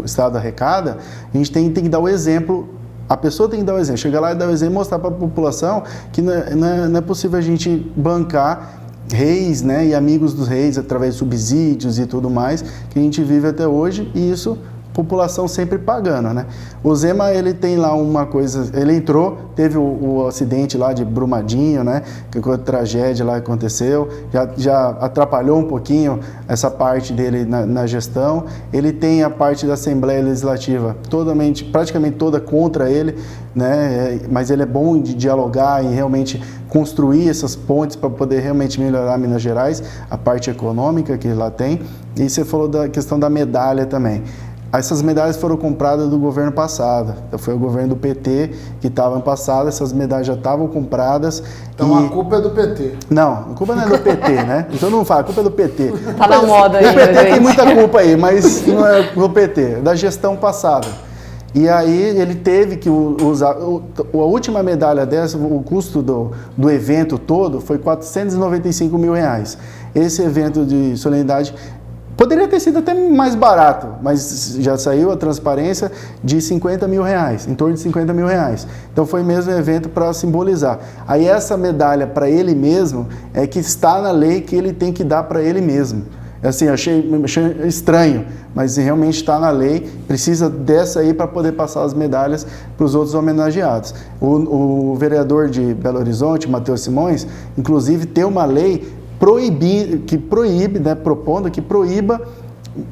Estado arrecada, a gente tem que dar o exemplo, a pessoa tem que dar o exemplo, chegar lá e dar o exemplo e mostrar para a população que não é possível a gente bancar reis, né, e amigos dos reis através de subsídios e tudo mais que a gente vive até hoje, e isso população sempre pagando, né? O Zema, ele tem lá uma coisa, ele entrou, teve o acidente lá de Brumadinho, né? Que foi a tragédia lá que aconteceu, já atrapalhou um pouquinho essa parte dele na gestão. Ele tem a parte da Assembleia Legislativa praticamente toda contra ele, né? Mas ele é bom de dialogar e realmente construir essas pontes para poder realmente melhorar Minas Gerais, a parte econômica que lá tem. E você falou da questão da medalha também. essas medalhas foram compradas do governo passado. Então foi o governo do PT que estava no passado, essas medalhas já estavam compradas. Então a culpa é do PT. Não, a culpa não é do PT, né? Então não fala, a culpa é do PT. Tá na moda aí, o PT gente. tem muita culpa aí, mas não é do PT, é da gestão passada. E aí ele teve que usar, a última medalha dessa, o custo do evento todo foi R$495 mil. Esse evento de solenidade poderia ter sido até mais barato, mas já saiu a transparência de R$50 mil, em torno de R$50 mil. Então foi mesmo um evento para simbolizar. Aí essa medalha para ele mesmo é que está na lei que ele tem que dar para ele mesmo. Assim, achei estranho, mas realmente está na lei, precisa dessa aí para poder passar as medalhas para os outros homenageados. O vereador de Belo Horizonte, Matheus Simões, inclusive tem uma lei que proíbe, né, propondo que proíba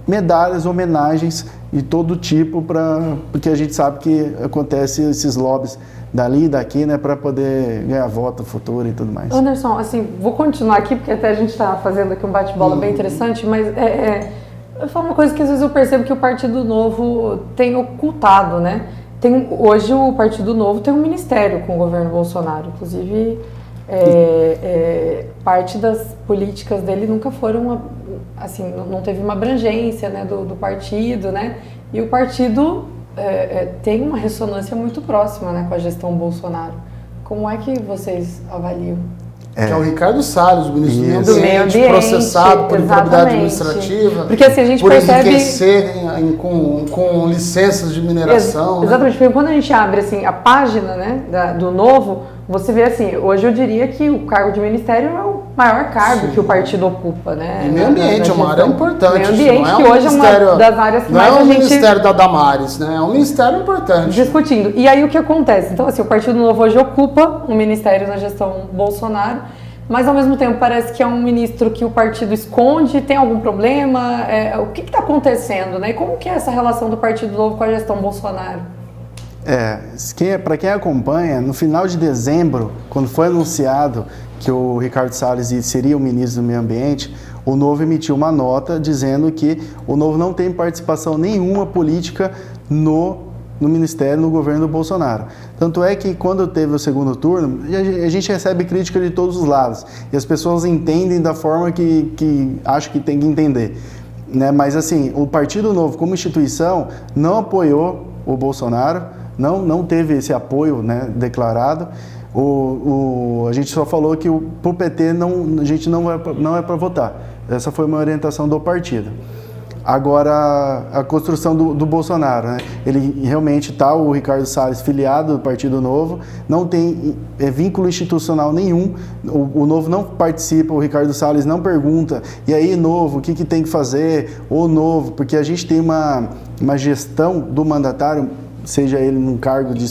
medalhas, homenagens de todo tipo, porque a gente sabe que acontece esses lobbies dali e daqui, né, para poder ganhar voto no futuro e tudo mais. Anderson, assim, vou continuar aqui, porque até a gente está fazendo aqui um bate-bola bem interessante, mas eu falo uma coisa que às vezes eu percebo que o Partido Novo tem ocultado, né? Hoje o Partido Novo tem um ministério com o governo Bolsonaro, inclusive parte das políticas dele nunca foram, assim, não teve uma abrangência, né, do partido, né? E o partido tem uma ressonância muito próxima, né, com a gestão Bolsonaro. Como é que vocês avaliam? Que é o Ricardo Salles, o ministro do Meio Ambiente, processado por improbidade administrativa, porque assim, a gente por percebe enriquecer com licenças de mineração. Exatamente, porque quando a gente abre assim, a página, né, do Novo, você vê assim, hoje eu diria que o cargo de ministério é o maior cargo que o partido ocupa, né? E meio ambiente é uma área importante. Meio ambiente, que hoje é uma das áreas que mais a gente... Não é o ministério da Damares, né? É um ministério importante. Discutindo. E aí o que acontece? Então assim, o Partido Novo hoje ocupa um ministério na gestão Bolsonaro, mas ao mesmo tempo parece que é um ministro que o partido esconde, tem algum problema? O que está acontecendo, né? E como que é essa relação do Partido Novo com a gestão Bolsonaro? Para quem acompanha, no final de dezembro, quando foi anunciado que o Ricardo Salles seria o ministro do Meio Ambiente, o Novo emitiu uma nota dizendo que o Novo não tem participação nenhuma política no ministério, no governo do Bolsonaro. Tanto é que quando teve o segundo turno, a gente recebe crítica de todos os lados, e as pessoas entendem da forma que acham que tem que entender, né? Mas assim, o Partido Novo como instituição não apoiou o Bolsonaro, não teve esse apoio, né, declarado. A gente só falou que pro PT a gente não é para votar. Essa foi uma orientação do partido. Agora, a construção do Bolsonaro, né? Ele realmente está, o Ricardo Salles, filiado do Partido Novo, não tem vínculo institucional nenhum, o Novo não participa, o Ricardo Salles não pergunta, e aí, Novo, o que tem que fazer? O Novo, porque a gente tem uma gestão do mandatário, seja ele num cargo de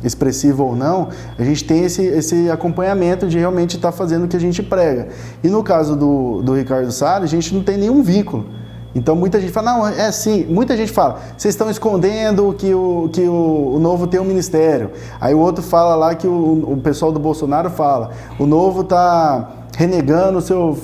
expressivo ou não, a gente tem esse acompanhamento de realmente estar fazendo o que a gente prega. E no caso do Ricardo Salles, a gente não tem nenhum vínculo. Então muita gente fala, não, é assim, muita gente fala, vocês estão escondendo que o Novo tem um ministério. Aí o outro fala lá que o pessoal do Bolsonaro fala, o Novo está renegando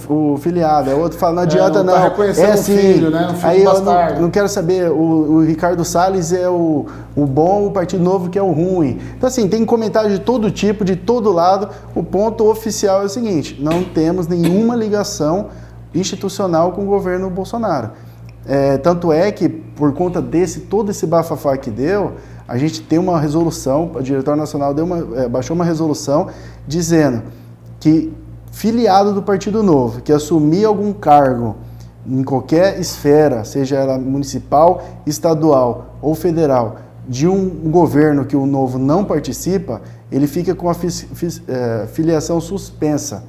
o filiado. Aí o outro fala, não adianta não, é assim. Filho, né? Um filho aí bastardo. Eu não quero saber, o Ricardo Salles é o bom, o Partido Novo que é o ruim. Então assim, tem comentário de todo tipo, de todo lado. O ponto oficial é o seguinte, não temos nenhuma ligação institucional com o governo Bolsonaro. Tanto é que, por conta todo esse bafafá que deu, a gente tem uma resolução, o diretor nacional baixou uma resolução dizendo que filiado do Partido Novo, que assumir algum cargo em qualquer esfera, seja ela municipal, estadual ou federal, de um governo que o Novo não participa, ele fica com a filiação suspensa.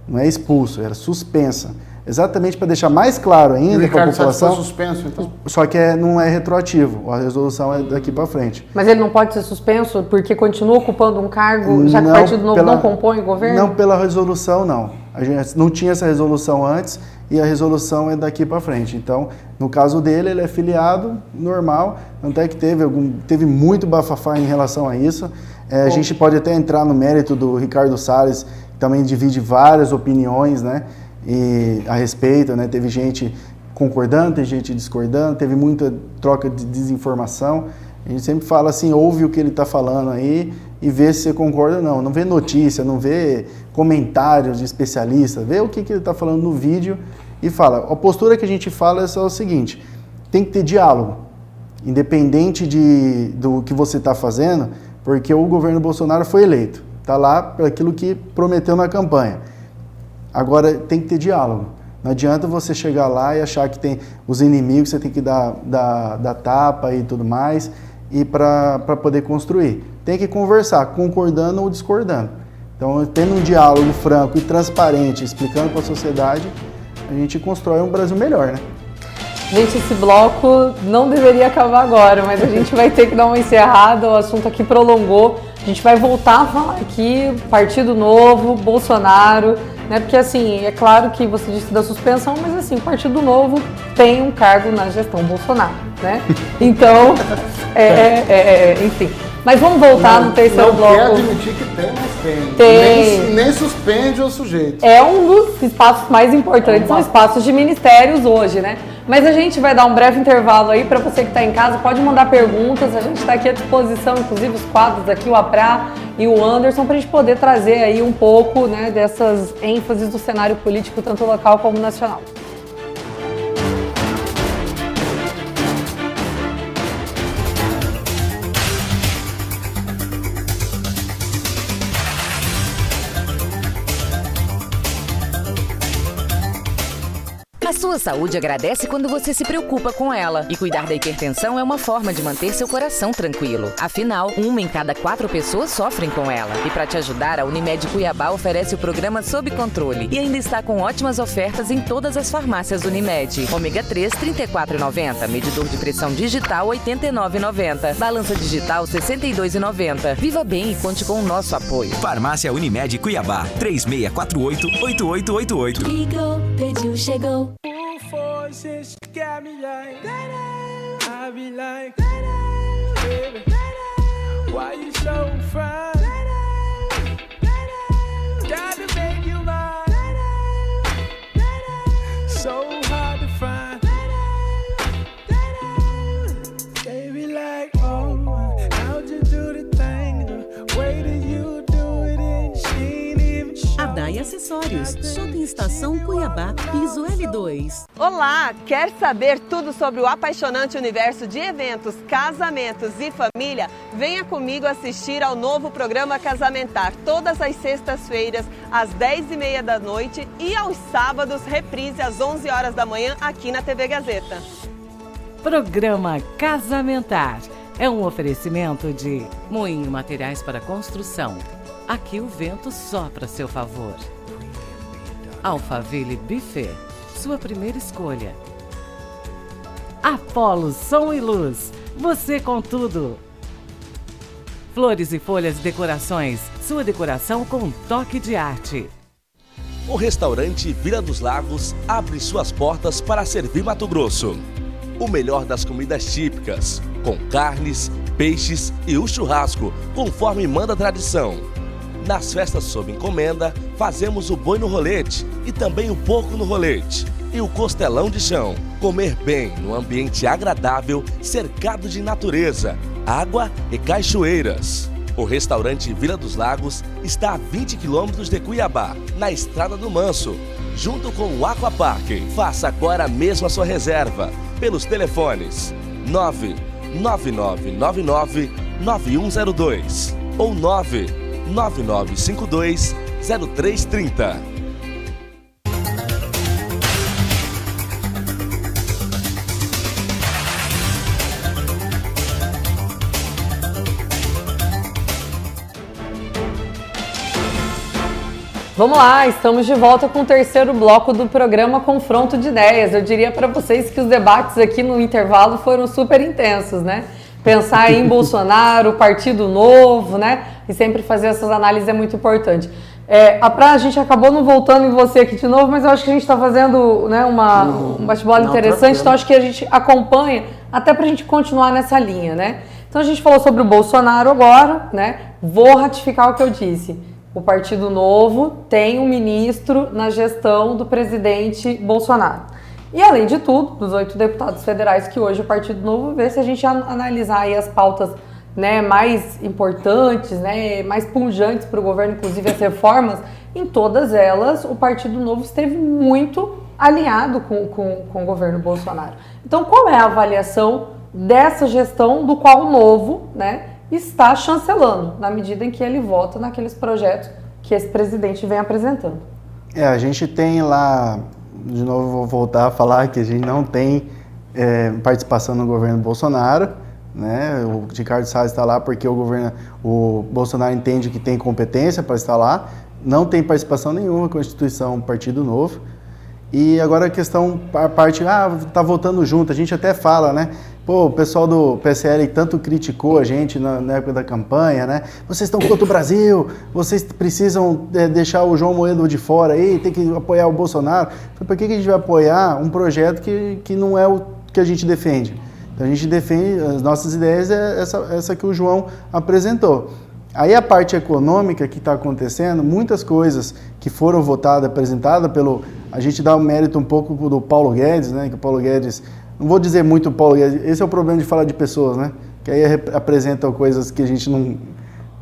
Não é expulso, era suspensa. Exatamente para deixar mais claro ainda para a população. Foi suspenso, então? Só que não é retroativo, a resolução é daqui para frente. Mas ele não pode ser suspenso porque continua ocupando um cargo, já que o Partido Novo não compõe o governo? Não, pela resolução não. A gente não tinha essa resolução antes e a resolução é daqui para frente. Então, no caso dele, ele é filiado normal, até que teve muito bafafá em relação a isso. A gente pode até entrar no mérito do Ricardo Salles, que também divide várias opiniões, né? E a respeito, né? Teve gente concordando, tem gente discordando, teve muita troca de desinformação. A gente sempre fala assim, ouve o que ele está falando aí e vê se você concorda ou não. Não vê notícia, não vê comentários de especialistas, vê o que ele está falando no vídeo e fala. A postura que a gente fala é só o seguinte, tem que ter diálogo, independente do que você está fazendo, porque o governo Bolsonaro foi eleito, está lá por aquilo que prometeu na campanha. Agora tem que ter diálogo. Não adianta você chegar lá e achar que tem os inimigos, você tem que dar tapa e tudo mais, e para poder construir. Tem que conversar, concordando ou discordando. Então, tendo um diálogo franco e transparente, explicando para a sociedade, a gente constrói um Brasil melhor, né? Gente, esse bloco não deveria acabar agora, mas a gente vai ter que dar uma encerrada, o assunto aqui prolongou. A gente vai voltar a falar aqui, Partido Novo, Bolsonaro, né? Porque assim, é claro que você disse da suspensão, mas assim, o Partido Novo tem um cargo na gestão Bolsonaro, né? Então, enfim. Mas vamos voltar no terceiro bloco. Não quer admitir que tem, mas tem. Nem suspende o sujeito. É um dos espaços mais importantes, são espaços de ministérios hoje, né? Mas a gente vai dar um breve intervalo aí para você que está em casa, pode mandar perguntas, a gente está aqui à disposição, inclusive os quadros aqui, o Aprá e o Anderson, para a gente poder trazer aí um pouco, né, dessas ênfases do cenário político, tanto local como nacional. A sua saúde agradece quando você se preocupa com ela. E cuidar da hipertensão é uma forma de manter seu coração tranquilo. Afinal, 1 em cada 4 pessoas sofrem com ela. E para te ajudar, a Unimed Cuiabá oferece o programa Sob Controle. E ainda está com ótimas ofertas em todas as farmácias Unimed. Ômega 3, R$ 34,90. Medidor de pressão digital, R$ 89,90. Balança digital, R$ 62,90. Viva bem e conte com o nosso apoio. Farmácia Unimed Cuiabá, 3648-8888. Ligou, pediu, chegou. Since you got me like I be like baby, why you so fine? Gotta make you mine. So hard to find. Baby like oh, how'd you do the thing the way that you do it and she ain't even sure. Adai Acessórios, Shopping Estação Cuiabá, piso L2. Olá, quer saber tudo sobre o apaixonante universo de eventos, casamentos e família? Venha comigo assistir ao novo programa Casamentar, todas as sextas-feiras, às 10h30 da noite e aos sábados, reprise às 11 horas da manhã, aqui na TV Gazeta. Programa Casamentar é um oferecimento de Moinho Materiais para Construção. Aqui o vento sopra a seu favor. Alphaville Buffet, sua primeira escolha. Apolo Som e Luz, você com tudo. Flores e Folhas Decorações, sua decoração com um toque de arte. O restaurante Vila dos Lagos abre suas portas para servir Mato Grosso. O melhor das comidas típicas, com carnes, peixes e o churrasco, conforme manda a tradição. Nas festas sob encomenda, fazemos o boi no rolete e também o porco no rolete. E o costelão de chão. Comer bem num ambiente agradável, cercado de natureza, água e cachoeiras. O restaurante Vila dos Lagos está a 20 quilômetros de Cuiabá, na Estrada do Manso, junto com o Aquapark. Faça agora mesmo a sua reserva pelos telefones 99999-9102 ou 99952-0330. Vamos lá, estamos de volta com o terceiro bloco do programa Confronto de Ideias. Eu diria para vocês que os debates aqui no intervalo foram super intensos, né? Pensar em Bolsonaro, Partido Novo, né? E sempre fazer essas análises é muito importante. A gente acabou não voltando em você aqui de novo, mas eu acho que a gente está fazendo, né, um bate-bola interessante, então acho que a gente acompanha até para a gente continuar nessa linha, né? Então a gente falou sobre o Bolsonaro agora, né? Vou ratificar o que eu disse. O Partido Novo tem um ministro na gestão do presidente Bolsonaro. E além de tudo, dos 8 deputados federais que hoje o Partido Novo vê, se a gente analisar aí as pautas, né, mais importantes, né, mais pujantes para o governo, inclusive as reformas, em todas elas o Partido Novo esteve muito alinhado com o governo Bolsonaro. Então, qual é a avaliação dessa gestão do qual o Novo, né, está chancelando, na medida em que ele vota naqueles projetos que esse presidente vem apresentando? A gente tem lá, de novo vou voltar a falar que a gente não tem participação no governo Bolsonaro, né? O Ricardo Salles está lá porque o Bolsonaro entende que tem competência para estar lá, não tem participação nenhuma na Constituição Partido Novo. E agora a parte, tá votando junto, a gente até fala, né? Pô, o pessoal do PSL tanto criticou a gente na época da campanha, né? Vocês estão contra o Brasil, vocês precisam deixar o João Moedo de fora aí, tem que apoiar o Bolsonaro. Por que a gente vai apoiar um projeto que não é o que a gente defende? Então a gente defende, as nossas ideias essa que o João apresentou. Aí a parte econômica que está acontecendo, muitas coisas que foram votadas, apresentadas a gente dá o mérito um pouco do Paulo Guedes, né? Que o Paulo Guedes, não vou dizer muito o Paulo Guedes, esse é o problema de falar de pessoas, né? Que aí apresentam coisas que a gente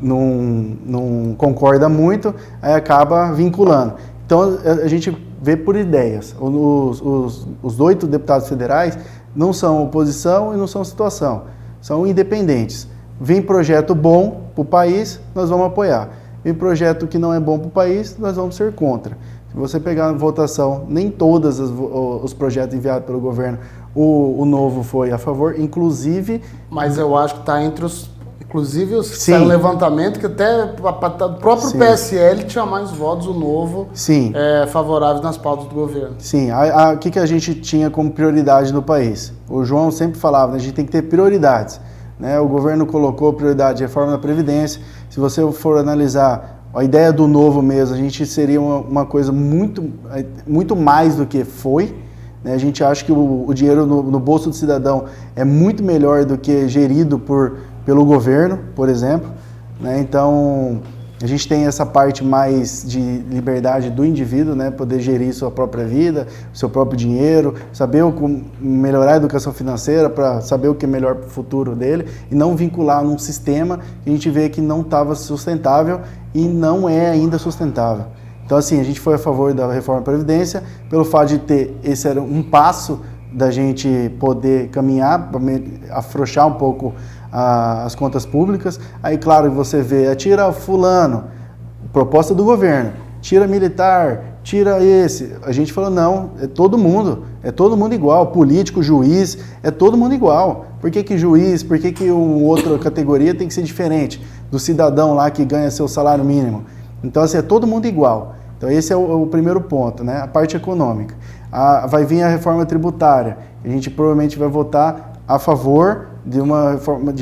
não concorda muito, aí acaba vinculando. Então a gente vê por ideias. Os 8 deputados federais não são oposição e não são situação, são independentes. Vem projeto bom para o país, nós vamos apoiar. Vem projeto que não é bom para o país, nós vamos ser contra. Se você pegar a votação, nem todos os projetos enviados pelo governo, o Novo foi a favor, inclusive... Mas eu acho que está entre os... Inclusive, o levantamento que até o próprio PSL tinha mais votos, o Novo, favoráveis nas pautas do governo. Sim, o que a gente tinha como prioridade no país? O João sempre falava, né, a gente tem que ter prioridades. Né? O governo colocou prioridade de reforma da Previdência. Se você for analisar a ideia do Novo mesmo, a gente seria uma coisa muito mais do que foi. Né? A gente acha que o dinheiro no bolso do cidadão é muito melhor do que gerido pelo governo, por exemplo. Né? Então, a gente tem essa parte mais de liberdade do indivíduo, né? Poder gerir sua própria vida, seu próprio dinheiro, saber melhorar a educação financeira para saber o que é melhor para o futuro dele e não vincular num sistema que a gente vê que não estava sustentável e não é ainda sustentável. Então, assim, a gente foi a favor da reforma da Previdência pelo fato de ter, esse era um passo da gente poder caminhar, afrouxar um pouco as contas públicas. Aí, claro, você vê, tira fulano, proposta do governo, tira militar, tira esse. A gente falou, não, é todo mundo igual, político, juiz, é todo mundo igual. Por que juiz, por que outra categoria tem que ser diferente do cidadão lá que ganha seu salário mínimo? Então, assim, é todo mundo igual. Então, esse é o primeiro ponto, né? A parte econômica. Vai vir a reforma tributária. A gente provavelmente vai votar a favor de uma reforma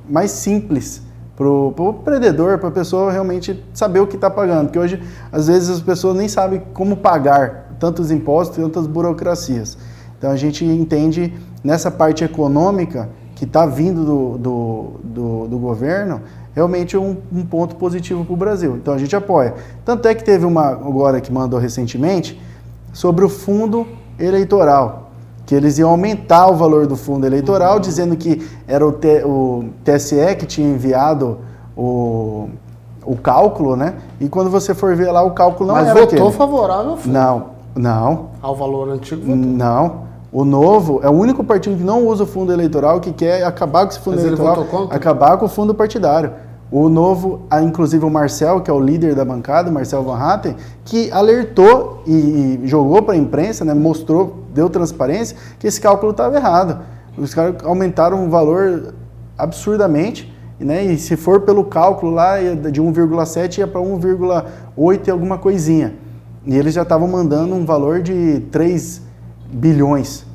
mais simples para o empreendedor, para a pessoa realmente saber o que está pagando. Porque hoje, às vezes, as pessoas nem sabem como pagar tantos impostos e tantas burocracias. Então, a gente entende nessa parte econômica que está vindo do governo, realmente um ponto positivo para o Brasil. Então, a gente apoia. Tanto é que teve uma agora que mandou recentemente sobre o fundo eleitoral, que eles iam aumentar o valor do fundo eleitoral, dizendo que era o TSE que tinha enviado o cálculo, né? E quando você for ver lá, o cálculo não era aquele. Mas votou favorável ao fundo? Não. Ao valor antigo votou? Não. O Novo é o único partido que não usa o fundo eleitoral, que quer acabar com esse fundo eleitoral. Ele votou contra? Acabar com o fundo partidário. O Novo, inclusive o Marcel, que é o líder da bancada, o Marcel Van Hatten, que alertou e jogou para a imprensa, né, mostrou, deu transparência, que esse cálculo estava errado. Os caras aumentaram o valor absurdamente, né, e se for pelo cálculo lá, de 1,7 ia para 1,8 e alguma coisinha. E eles já estavam mandando um valor de 3 bilhões.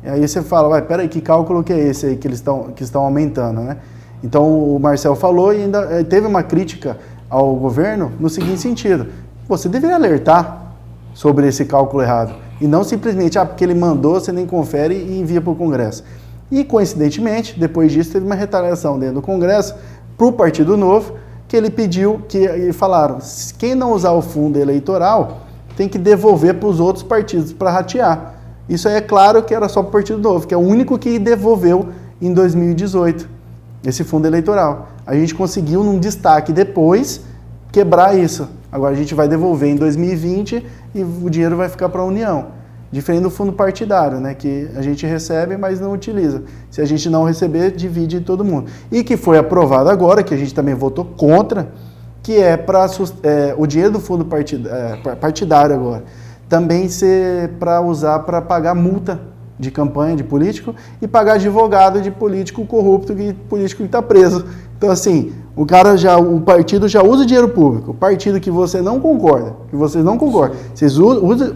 E aí você fala, peraí, que cálculo que é esse aí que eles estão aumentando, né? Então o Marcel falou e ainda teve uma crítica ao governo no seguinte sentido: você deveria alertar sobre esse cálculo errado e não simplesmente, porque ele mandou, você nem confere e envia para o Congresso. E coincidentemente, depois disso, teve uma retaliação dentro do Congresso para o Partido Novo, que ele pediu, que falaram, quem não usar o fundo eleitoral tem que devolver para os outros partidos para ratear. Isso aí é claro que era só para o Partido Novo, que é o único que devolveu em 2018 esse fundo eleitoral. A gente conseguiu, num destaque depois, quebrar isso. Agora a gente vai devolver em 2020 e o dinheiro vai ficar para a União. Diferente do fundo partidário, né, que a gente recebe, mas não utiliza. Se a gente não receber, divide em todo mundo. E que foi aprovado agora, que a gente também votou contra, que é para o dinheiro do fundo partidário agora, também ser para usar para pagar multa de campanha de político e pagar advogado de político corrupto e político que está preso. Então, assim, o partido já usa dinheiro público. O partido que você não concorda, vocês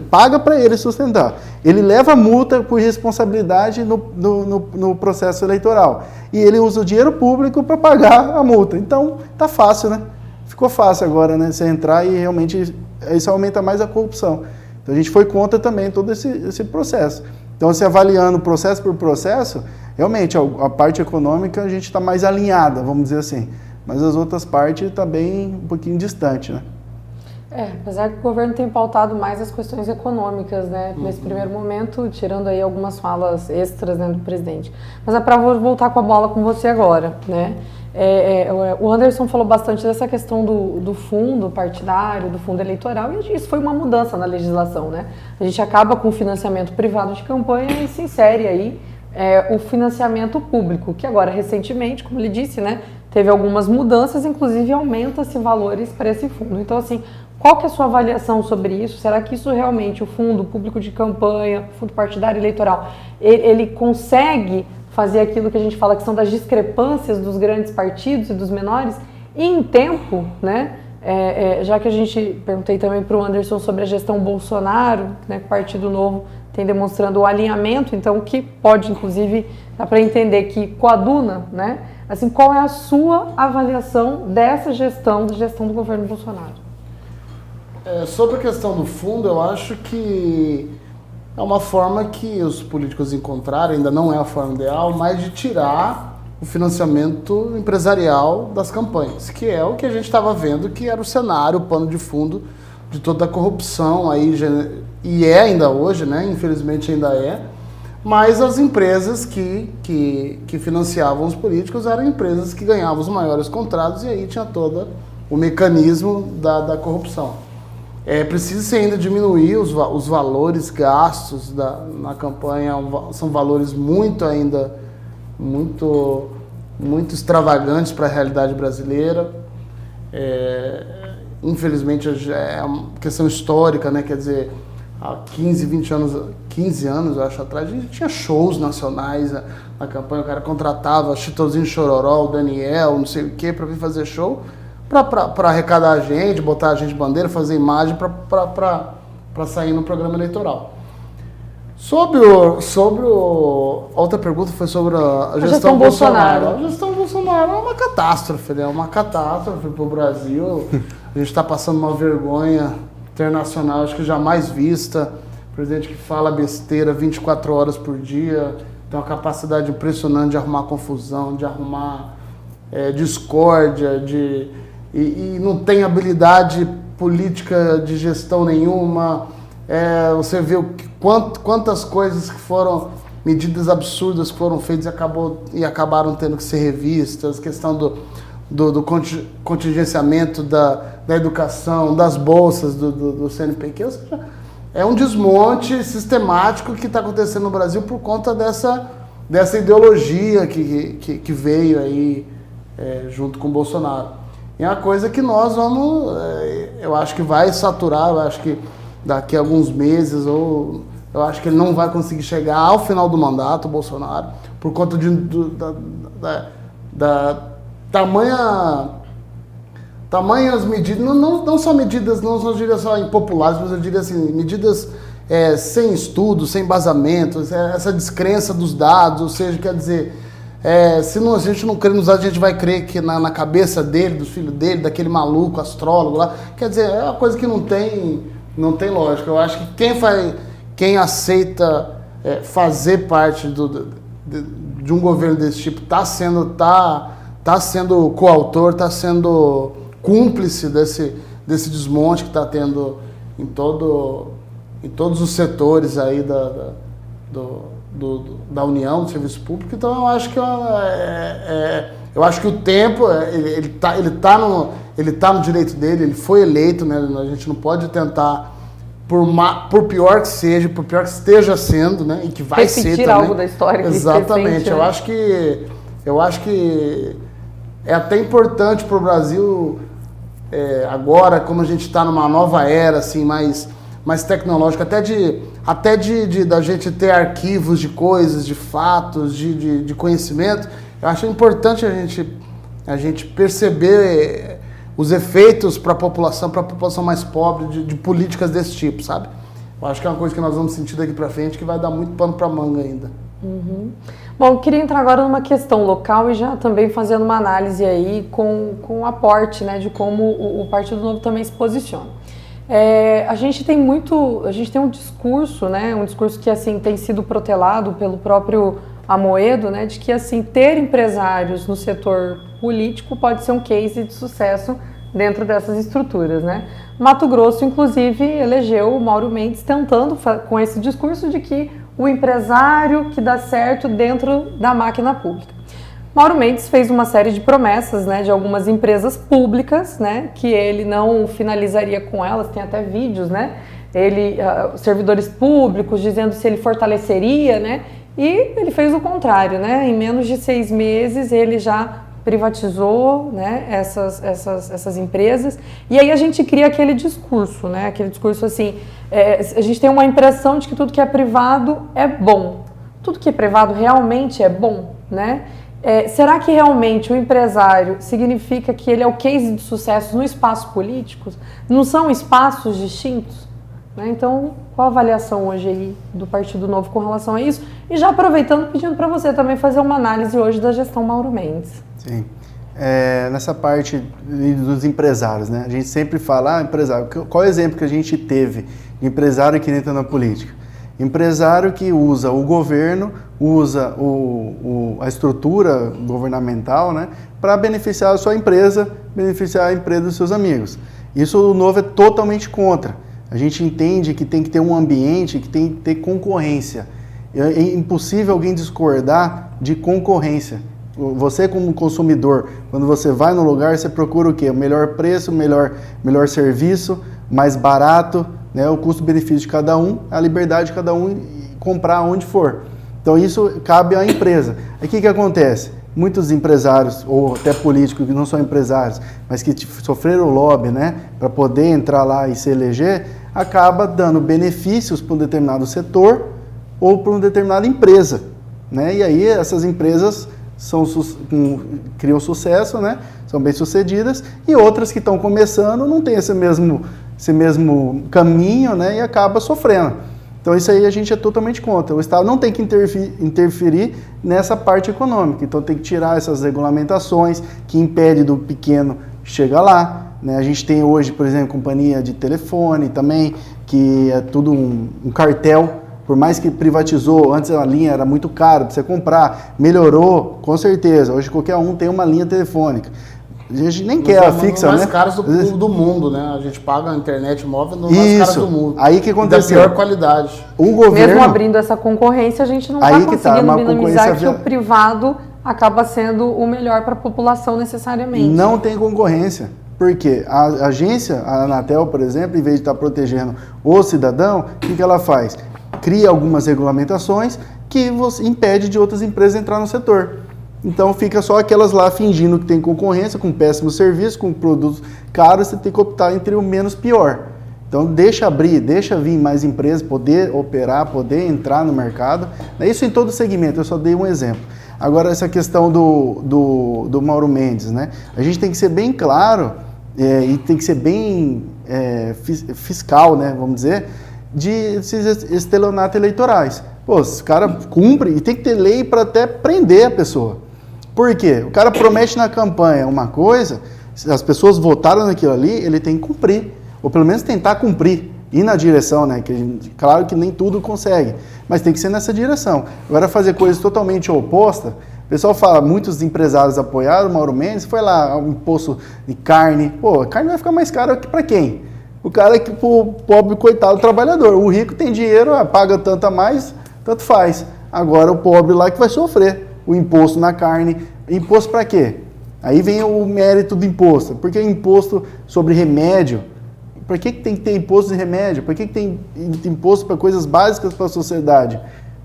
paga para ele sustentar. Ele leva multa por responsabilidade no processo eleitoral. E ele usa o dinheiro público para pagar a multa. Então, tá fácil, né? Ficou fácil agora, né? Você entrar e realmente isso aumenta mais a corrupção. Então, a gente foi contra também todo esse processo. Então, se avaliando processo por processo, realmente a parte econômica a gente está mais alinhada, vamos dizer assim. Mas as outras partes está bem um pouquinho distante, né? Apesar que o governo tem pautado mais as questões econômicas, né? Nesse primeiro momento, tirando aí algumas falas extras, né, do presidente. Mas é para voltar com a bola com você agora, né? O Anderson falou bastante dessa questão do fundo partidário, do fundo eleitoral, e isso foi uma mudança na legislação, né? A gente acaba com o financiamento privado de campanha e se insere aí o financiamento público, que agora, recentemente, como ele disse, né, teve algumas mudanças, inclusive aumenta-se valores para esse fundo. Então, assim, qual que é a sua avaliação sobre isso? Será que isso realmente, o fundo público de campanha, fundo partidário eleitoral, ele consegue fazer aquilo que a gente fala que são das discrepâncias dos grandes partidos e dos menores em tempo, né? Já que a gente, perguntei também para o Anderson sobre a gestão Bolsonaro, né, que o Partido Novo tem demonstrando o alinhamento, então o que pode, inclusive, dá para entender que coaduna, né? Assim, qual é a sua avaliação dessa gestão do governo Bolsonaro? Sobre a questão do fundo, eu acho que é uma forma que os políticos encontraram, ainda não é a forma ideal, mas de tirar o financiamento empresarial das campanhas, que é o que a gente estava vendo que era o cenário, o pano de fundo de toda a corrupção aí, e ainda hoje, né? Infelizmente ainda é, mas as empresas que financiavam os políticos eram empresas que ganhavam os maiores contratos e aí tinha todo o mecanismo da corrupção. Precisa-se ainda diminuir os valores gastos na campanha, são valores muito extravagantes para a realidade brasileira. Infelizmente é uma questão histórica, né? Quer dizer, há 15 anos, eu acho, atrás, a gente tinha shows nacionais na campanha, o cara contratava Chitãozinho Chororó, o Daniel, não sei o quê, para vir fazer show, para arrecadar a gente, botar a gente de bandeira, fazer imagem para sair no programa eleitoral. Sobre outra pergunta foi sobre a gestão Bolsonaro. A gestão Bolsonaro é uma catástrofe, né? É uma catástrofe para o Brasil. A gente está passando uma vergonha internacional, acho que jamais vista. Presidente que fala besteira 24 horas por dia, tem uma capacidade impressionante de arrumar confusão, de arrumar discórdia, e não tem habilidade política de gestão nenhuma. Você vê quantas coisas que foram, medidas absurdas que foram feitas e acabaram tendo que ser revistas, questão do contingenciamento da educação, das bolsas do CNPq, ou seja, é um desmonte sistemático que está acontecendo no Brasil por conta dessa ideologia que veio aí junto com o Bolsonaro. E é uma coisa que nós vamos, eu acho que vai saturar, eu acho que daqui a alguns meses, ou eu acho que ele não vai conseguir chegar ao final do mandato, o Bolsonaro, por conta da tamanhas medidas, não só medidas, não diria só impopulares, mas eu diria assim, medidas sem estudo, sem embasamento, essa descrença dos dados, ou seja, quer dizer, se a gente não crê nos dados, a gente vai crer que na cabeça dele, do filho dele, daquele maluco astrólogo lá, quer dizer, é uma coisa que não tem lógica. Eu acho que quem aceita fazer parte de um governo desse tipo está sendo coautor, está sendo cúmplice desse desmonte que está tendo em todos os setores aí da União, do Serviço Público. Então eu acho que eu acho que o tempo, ele tá no direito dele, ele foi eleito, né? A gente não pode tentar, por pior que seja, por pior que esteja sendo, né? E que vai ser também. Algo da história. Exatamente. Recente, né? Eu acho que é até importante para o Brasil, agora, como a gente está numa nova era, assim, mais tecnológica, até da gente ter arquivos de coisas, de fatos, de conhecimento. Eu acho importante a gente perceber os efeitos para a população mais pobre de políticas desse tipo, sabe? Eu acho que é uma coisa que nós vamos sentir daqui para frente, que vai dar muito pano para manga ainda. Uhum. Bom, eu queria entrar agora numa questão local e já também fazendo uma análise aí com o aporte, né, de como o Partido Novo também se posiciona. A gente tem um discurso, né, um discurso que assim tem sido protelado pelo próprio Amoedo, né, de que assim ter empresários no setor político pode ser um case de sucesso dentro dessas estruturas, né? Mato Grosso, inclusive, elegeu o Mauro Mendes tentando com esse discurso de que o empresário que dá certo dentro da máquina pública. Mauro Mendes fez uma série de promessas, né, de algumas empresas públicas, né, que ele não finalizaria com elas, tem até vídeos, né, servidores públicos dizendo se ele fortaleceria, né, e ele fez o contrário, né, em menos de 6 meses ele já privatizou, né, essas empresas, e aí a gente cria aquele discurso, né, aquele discurso assim, a gente tem uma impressão de que tudo que é privado é bom. Tudo que é privado realmente é bom, né? Será que realmente o empresário significa que ele é o case de sucesso no espaço político? Não são espaços distintos? Né? Então, qual a avaliação hoje aí do Partido Novo com relação a isso? E já aproveitando, pedindo para você também fazer uma análise hoje da gestão Mauro Mendes. Sim. Nessa parte dos empresários, né? A gente sempre fala, empresário, qual é o exemplo que a gente teve de empresário que entra na política? Empresário que usa o governo, usa a estrutura governamental, né, para beneficiar a sua empresa, beneficiar a empresa dos seus amigos. Isso o Novo é totalmente contra. A gente entende que tem que ter um ambiente, que tem que ter concorrência. É impossível alguém discordar de concorrência. Você como consumidor, quando você vai no lugar, você procura o quê? O melhor preço, o melhor serviço, mais barato, né? O custo-benefício de cada um, a liberdade de cada um comprar onde for. Então isso cabe à empresa. Aí o que acontece? Muitos empresários, ou até políticos que não são empresários, mas que sofreram lobby, né, para poder entrar lá e se eleger, acaba dando benefícios para um determinado setor ou para uma determinada empresa, né? E aí essas empresas criam sucesso, né? São bem-sucedidas, e outras que estão começando não têm esse mesmo caminho, né? E acaba sofrendo. Então isso aí a gente é totalmente contra. O Estado não tem que interferir nessa parte econômica, então tem que tirar essas regulamentações que impedem do pequeno chegar lá, né? A gente tem hoje, por exemplo, companhia de telefone também, que é tudo um cartel. Por mais que privatizou, antes a linha era muito cara para você comprar, melhorou, com certeza. Hoje qualquer um tem uma linha telefônica. A gente nem quer a fixa, né? Mais caras do mundo, né? A gente paga a internet móvel no mais caras do mundo. Aí que aconteceu? Da pior qualidade. O governo... Mesmo abrindo essa concorrência, a gente não está conseguindo minimizar que o privado acaba sendo o melhor para a população necessariamente. Não tem concorrência. Por quê? A agência, a Anatel, por exemplo, em vez de estar protegendo o cidadão, o que ela faz? Cria algumas regulamentações que impede de outras empresas entrar no setor. Então fica só aquelas lá fingindo que tem concorrência, com péssimo serviço, com produtos caros, você tem que optar entre o menos pior. Então deixa abrir, deixa vir mais empresas, poder operar, poder entrar no mercado. Isso em todo segmento, eu só dei um exemplo. Agora essa questão do Mauro Mendes, né? A gente tem que ser bem claro e tem que ser bem fiscal, né, vamos dizer, de esses estelionatos eleitorais. Pô, os caras cumprem e tem que ter lei para até prender a pessoa. Por quê? O cara promete na campanha uma coisa, se as pessoas votaram naquilo ali, ele tem que cumprir. Ou pelo menos tentar cumprir. Ir na direção, né? Claro que nem tudo consegue, mas tem que ser nessa direção. Agora fazer coisas totalmente opostas. O pessoal fala, muitos empresários apoiaram o Mauro Mendes, foi lá, um imposto de carne. Pô, a carne vai ficar mais cara para quem? O cara que o pobre, coitado, trabalhador. O rico tem dinheiro, paga tanto a mais, tanto faz. Agora o pobre lá que vai sofrer o imposto na carne. Imposto para quê? Aí vem o mérito do imposto. Por que imposto sobre remédio? Por que tem que ter imposto de remédio? Por que tem imposto para coisas básicas para a sociedade?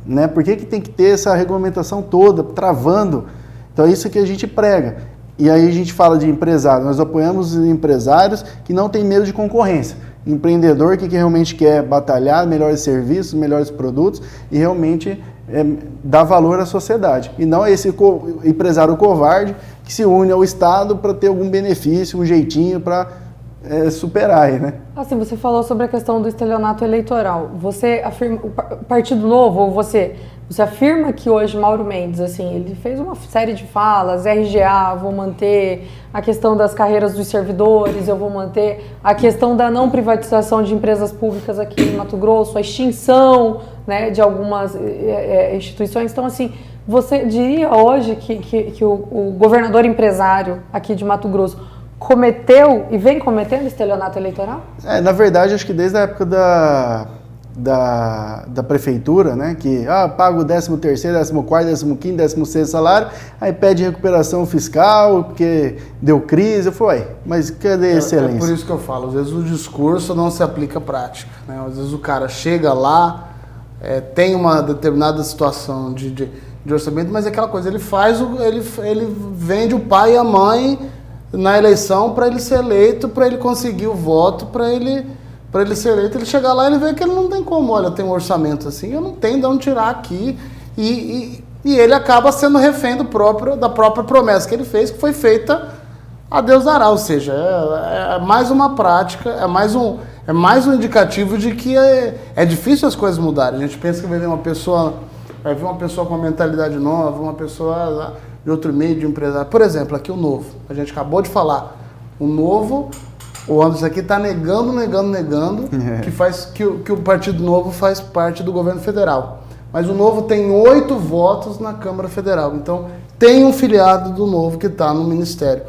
Né? Por que tem que ter essa regulamentação toda, travando? Então é isso que a gente prega. E aí a gente fala de empresário. Nós apoiamos empresários que não têm medo de concorrência. Empreendedor que realmente quer batalhar, melhores serviços, melhores produtos e realmente dar valor à sociedade. E não esse empresário covarde que se une ao Estado para ter algum benefício, um jeitinho para superar aí, né? Assim, você falou sobre a questão do estelionato eleitoral. Você afirma, o Partido Novo, ou você afirma que hoje Mauro Mendes, assim, ele fez uma série de falas, RGA, vou manter, a questão das carreiras dos servidores, eu vou manter, a questão da não privatização de empresas públicas aqui em Mato Grosso, a extinção, né, de algumas instituições. Então, assim, você diria hoje que o governador empresário aqui de Mato Grosso cometeu e vem cometendo estelionato eleitoral? Na verdade, acho que desde a época da prefeitura, né, que paga o 13º, 14º, 15º, 16º salário, aí pede recuperação fiscal porque deu crise. Eu falei, mas cadê a excelência? É por isso que eu falo, às vezes o discurso não se aplica à prática, né? Às vezes o cara chega lá, tem uma determinada situação de orçamento, mas é aquela coisa, ele vende o pai e a mãe na eleição para ele ser eleito, para ele conseguir o voto, para ele ser eleito, ele chegar lá e ele vê que ele não tem como, olha, tem um orçamento assim, eu não tenho de onde tirar aqui, e ele acaba sendo refém da própria promessa que ele fez, que foi feita a Deus dará, ou seja, é mais uma prática, é mais um indicativo de que é difícil as coisas mudarem. A gente pensa que vai ver uma pessoa com uma mentalidade nova, uma pessoa de outro meio de empresário. Por exemplo, aqui o Novo, a gente acabou de falar, o Novo, o Anderson aqui está negando que o Partido Novo faz parte do governo federal. Mas o Novo tem 8 votos na Câmara Federal. Então, tem um filiado do Novo que está no Ministério.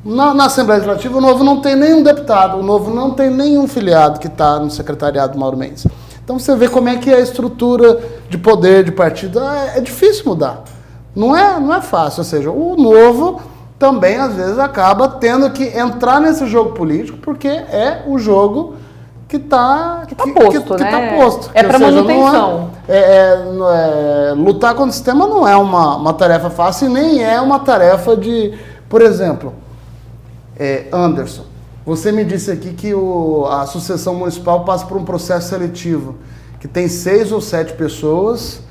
Na Assembleia Legislativa, o Novo não tem nenhum deputado, o Novo não tem nenhum filiado que está no secretariado do Mauro Mendes. Então, você vê como é que é a estrutura de poder de partido. É difícil mudar. Não é fácil. Ou seja, o Novo também, às vezes, acaba tendo que entrar nesse jogo político, porque é o jogo que está posto, né? É para manutenção. Lutar contra o sistema não é uma tarefa fácil e nem é uma tarefa de... Por exemplo, Anderson, você me disse aqui que a sucessão municipal passa por um processo seletivo, que tem 6 ou 7 pessoas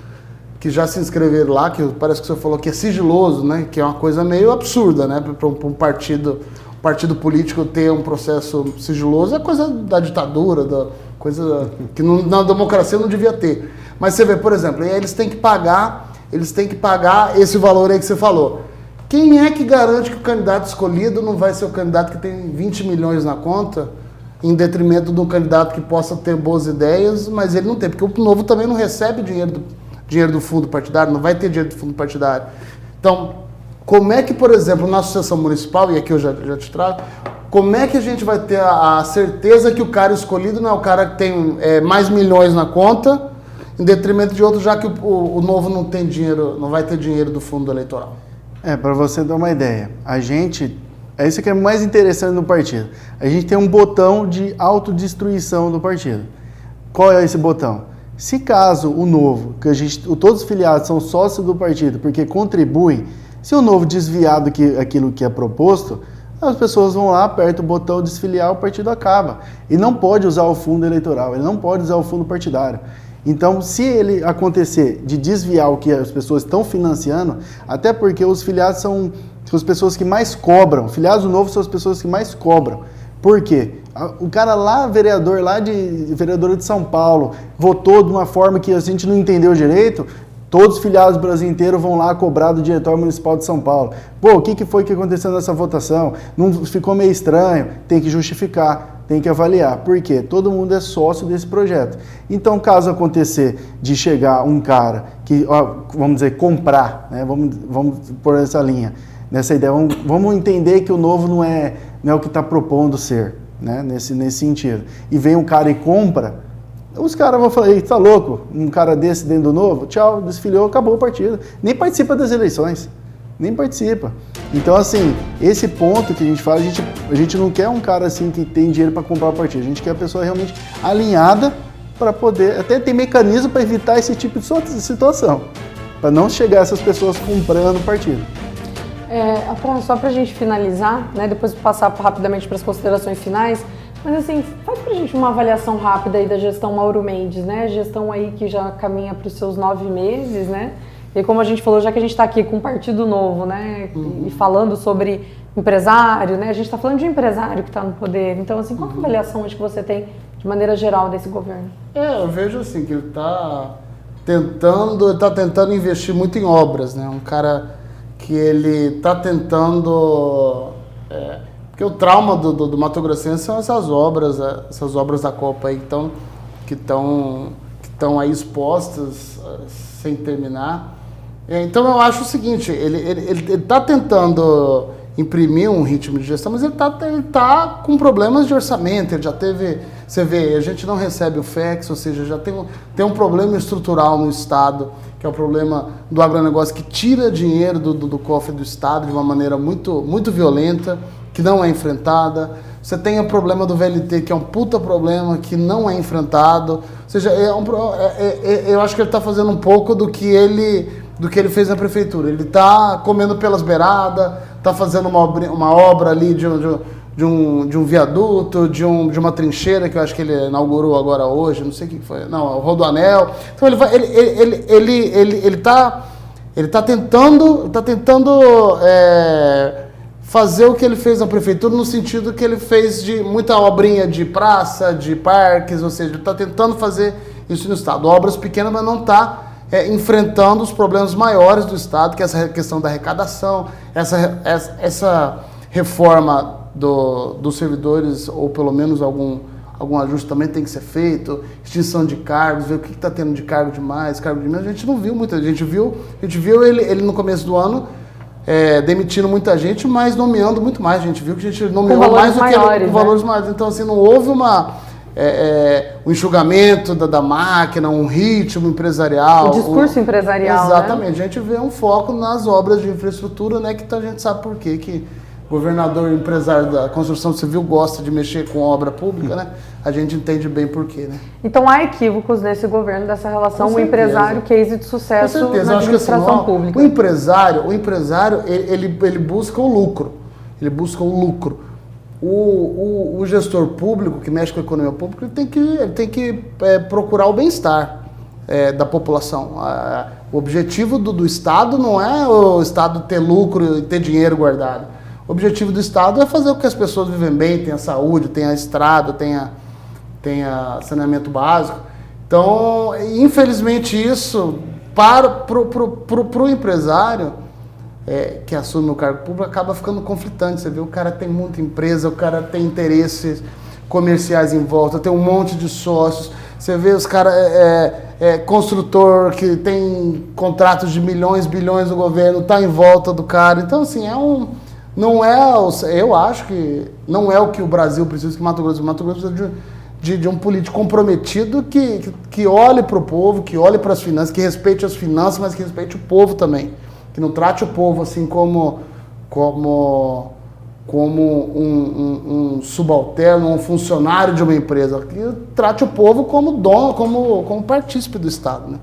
que já se inscreveram lá, que parece que você falou que é sigiloso, né? Que é uma coisa meio absurda, né? Para um partido político ter um processo sigiloso é coisa da ditadura, coisa que na democracia não devia ter. Mas você vê, por exemplo, eles têm que pagar esse valor aí que você falou. Quem é que garante que o candidato escolhido não vai ser o candidato que tem 20 milhões na conta, em detrimento de um candidato que possa ter boas ideias, mas ele não tem, porque o Novo também não recebe dinheiro do fundo partidário, não vai ter dinheiro do fundo partidário. Então, como é que, por exemplo, na associação municipal, e aqui eu já te trago, como é que a gente vai ter a certeza que o cara escolhido não é o cara que tem mais milhões na conta, em detrimento de outro, já que o Novo não tem dinheiro, não vai ter dinheiro do fundo eleitoral? Para você dar uma ideia, é isso que é mais interessante no partido. A gente tem um botão de autodestruição do partido. Qual é esse botão? Se caso o Novo, todos os filiados são sócios do partido porque contribuem, se o Novo desviar aquilo que é proposto, as pessoas vão lá, apertam o botão desfiliar, o partido acaba. E não pode usar o fundo eleitoral, ele não pode usar o fundo partidário. Então, se ele acontecer de desviar o que as pessoas estão financiando, até porque os filiados são as pessoas que mais cobram, filiados do Novo são as pessoas que mais cobram. Por quê? O cara lá, vereador de São Paulo, votou de uma forma que a gente não entendeu direito, todos os filiados do Brasil inteiro vão lá cobrar do Diretório Municipal de São Paulo. O que foi que aconteceu nessa votação? Não ficou meio estranho? Tem que justificar, tem que avaliar. Por quê? Todo mundo é sócio desse projeto. Então, caso acontecer de chegar um cara que, vamos dizer, comprar, né? Vamos por essa linha, nessa ideia, vamos entender que o Novo não é o que está propondo ser, né? Nesse sentido. E vem um cara e compra, Os caras vão falar, tá louco? Um cara desse dentro do Novo? Tchau, desfiliou, acabou o partido. Nem participa das eleições. Nem participa. Então, assim, esse ponto que a gente fala, a gente não quer um cara assim que tem dinheiro para comprar o partido. A gente quer a pessoa realmente alinhada para poder, até ter mecanismo para evitar esse tipo de situação. Para não chegar essas pessoas comprando o partido. Só para a gente finalizar, né, depois passar rapidamente para as considerações finais, mas assim, faz pra gente uma avaliação rápida aí da gestão Mauro Mendes, né? Gestão aí que já caminha para os seus 9 meses, né? E como a gente falou, já que a gente está aqui com um partido novo, né? E falando sobre empresário, né? A gente está falando de um empresário que está no poder. Então, assim, qual é a avaliação hoje que você tem de maneira geral desse governo? Eu vejo assim que ele está tentando investir muito em obras, né? Um cara que ele está tentando... porque o trauma do Mato Grossense são essas obras da Copa aí que estão aí expostas sem terminar. Então eu acho o seguinte, ele está tentando imprimir um ritmo de gestão, mas ele tá com problemas de orçamento. Ele já teve, você vê, a gente não recebe o FEX, ou seja, já tem um problema estrutural no Estado, que é o problema do agronegócio que tira dinheiro do cofre do Estado de uma maneira muito, muito violenta, que não é enfrentada. Você tem o problema do VLT, que é um puta problema que não é enfrentado. Ou seja, eu acho que ele está fazendo um pouco do que ele fez na prefeitura. Ele está comendo pelas beiradas, está fazendo uma obra ali de um viaduto, de uma trincheira que eu acho que ele inaugurou agora hoje, não sei o que foi, não, o Rodoanel. Então ele está tentando fazer o que ele fez na prefeitura, no sentido que ele fez de muita obrinha de praça, de parques, ou seja, ele está tentando fazer isso no Estado. Obras pequenas, mas não está enfrentando os problemas maiores do Estado, que é essa questão da arrecadação, essa reforma dos servidores, ou pelo menos algum ajuste também tem que ser feito, extinção de cargos, ver o que está tendo de cargo de mais, cargo de menos. A gente não viu muita gente, a gente viu ele no começo do ano demitindo muita gente, mas nomeando muito mais. A gente viu que a gente nomeou mais do que ele, com valores maiores. Então, assim, não houve um enxugamento da máquina, um ritmo empresarial. O discurso empresarial, exatamente. Né? A gente vê um foco nas obras de infraestrutura, né, que a gente sabe por quê, que o governador e empresário da construção civil gosta de mexer com obra pública, né? A gente entende bem por quê, né? Então há equívocos nesse governo, dessa relação, o empresário, case de sucesso na administração pública. O empresário ele busca o lucro. Ele busca o lucro. O gestor público, que mexe com a economia pública, ele tem que procurar o bem-estar da população. O objetivo do Estado não é o Estado ter lucro e ter dinheiro guardado. O objetivo do Estado é fazer com que as pessoas vivem bem, tenha saúde, tenha estrada, tenha saneamento básico. Então, infelizmente, isso, para o empresário que assume o cargo público, acaba ficando conflitante. Você vê, o cara tem muita empresa, o cara tem interesses comerciais em volta, tem um monte de sócios. Você vê os caras, construtor que tem contratos de milhões, bilhões do governo, está em volta do cara. Então, assim, eu acho que não é o que o Brasil precisa, que Mato Grosso precisa de um político comprometido que olhe para o povo, que olhe para as finanças, que respeite as finanças, mas que respeite o povo também. Que não trate o povo assim como um subalterno, um funcionário de uma empresa. Que trate o povo como dono, como partícipe do Estado, né?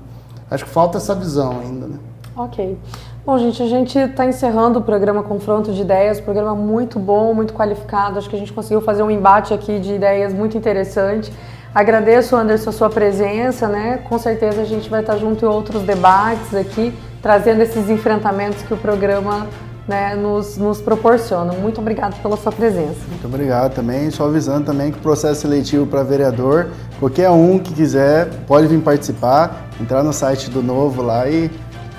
Acho que falta essa visão ainda, né? Ok. Bom, gente, a gente está encerrando o programa Confronto de Ideias, programa muito bom, muito qualificado. Acho que a gente conseguiu fazer um embate aqui de ideias muito interessante. Agradeço, Anderson, a sua presença, né? Com certeza a gente vai estar junto em outros debates aqui, trazendo esses enfrentamentos que o programa, né, nos proporciona. Muito obrigado pela sua presença. Muito obrigado também. Só avisando também que o processo seletivo para vereador, qualquer um que quiser pode vir participar, entrar no site do Novo lá e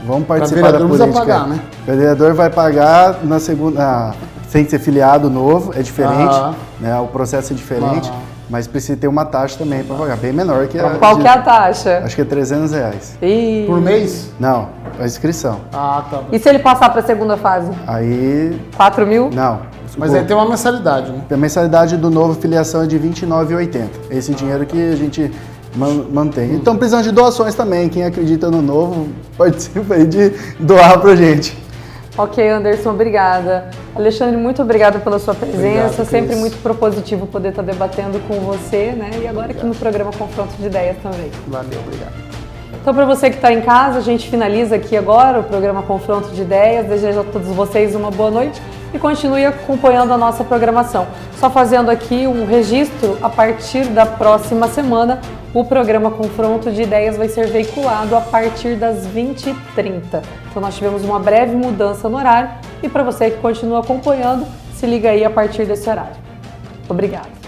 vamos participar da política. Pagar, né? O vereador vai pagar na segunda... tem que ser filiado novo, é diferente, né? O processo é diferente, mas precisa ter uma taxa também para pagar, bem menor que a... Qual que é a taxa? Acho que é R$300. Por mês? Não, a inscrição. Tá. E se ele passar para a segunda fase? Aí... 4 mil? Não. Mas aí tem uma mensalidade, né? A mensalidade do Novo filiação é de R$29,80. Esse dinheiro que a gente Mantém. Então, precisando de doações também. Quem acredita no novo, participa aí de doar pra gente. Ok, Anderson, obrigada. Alexandre, muito obrigada pela sua presença. Obrigado, sempre muito propositivo poder estar debatendo com você, né? E agora aqui no programa Confronto de Ideias também. Valeu, obrigado. Então, para você que está em casa, a gente finaliza aqui agora o programa Confronto de Ideias. Desejo a todos vocês uma boa noite e continue acompanhando a nossa programação. Só fazendo aqui um registro, a partir da próxima semana, o programa Confronto de Ideias vai ser veiculado a partir das 20h30. Então, nós tivemos uma breve mudança no horário e para você que continua acompanhando, se liga aí a partir desse horário. Obrigada.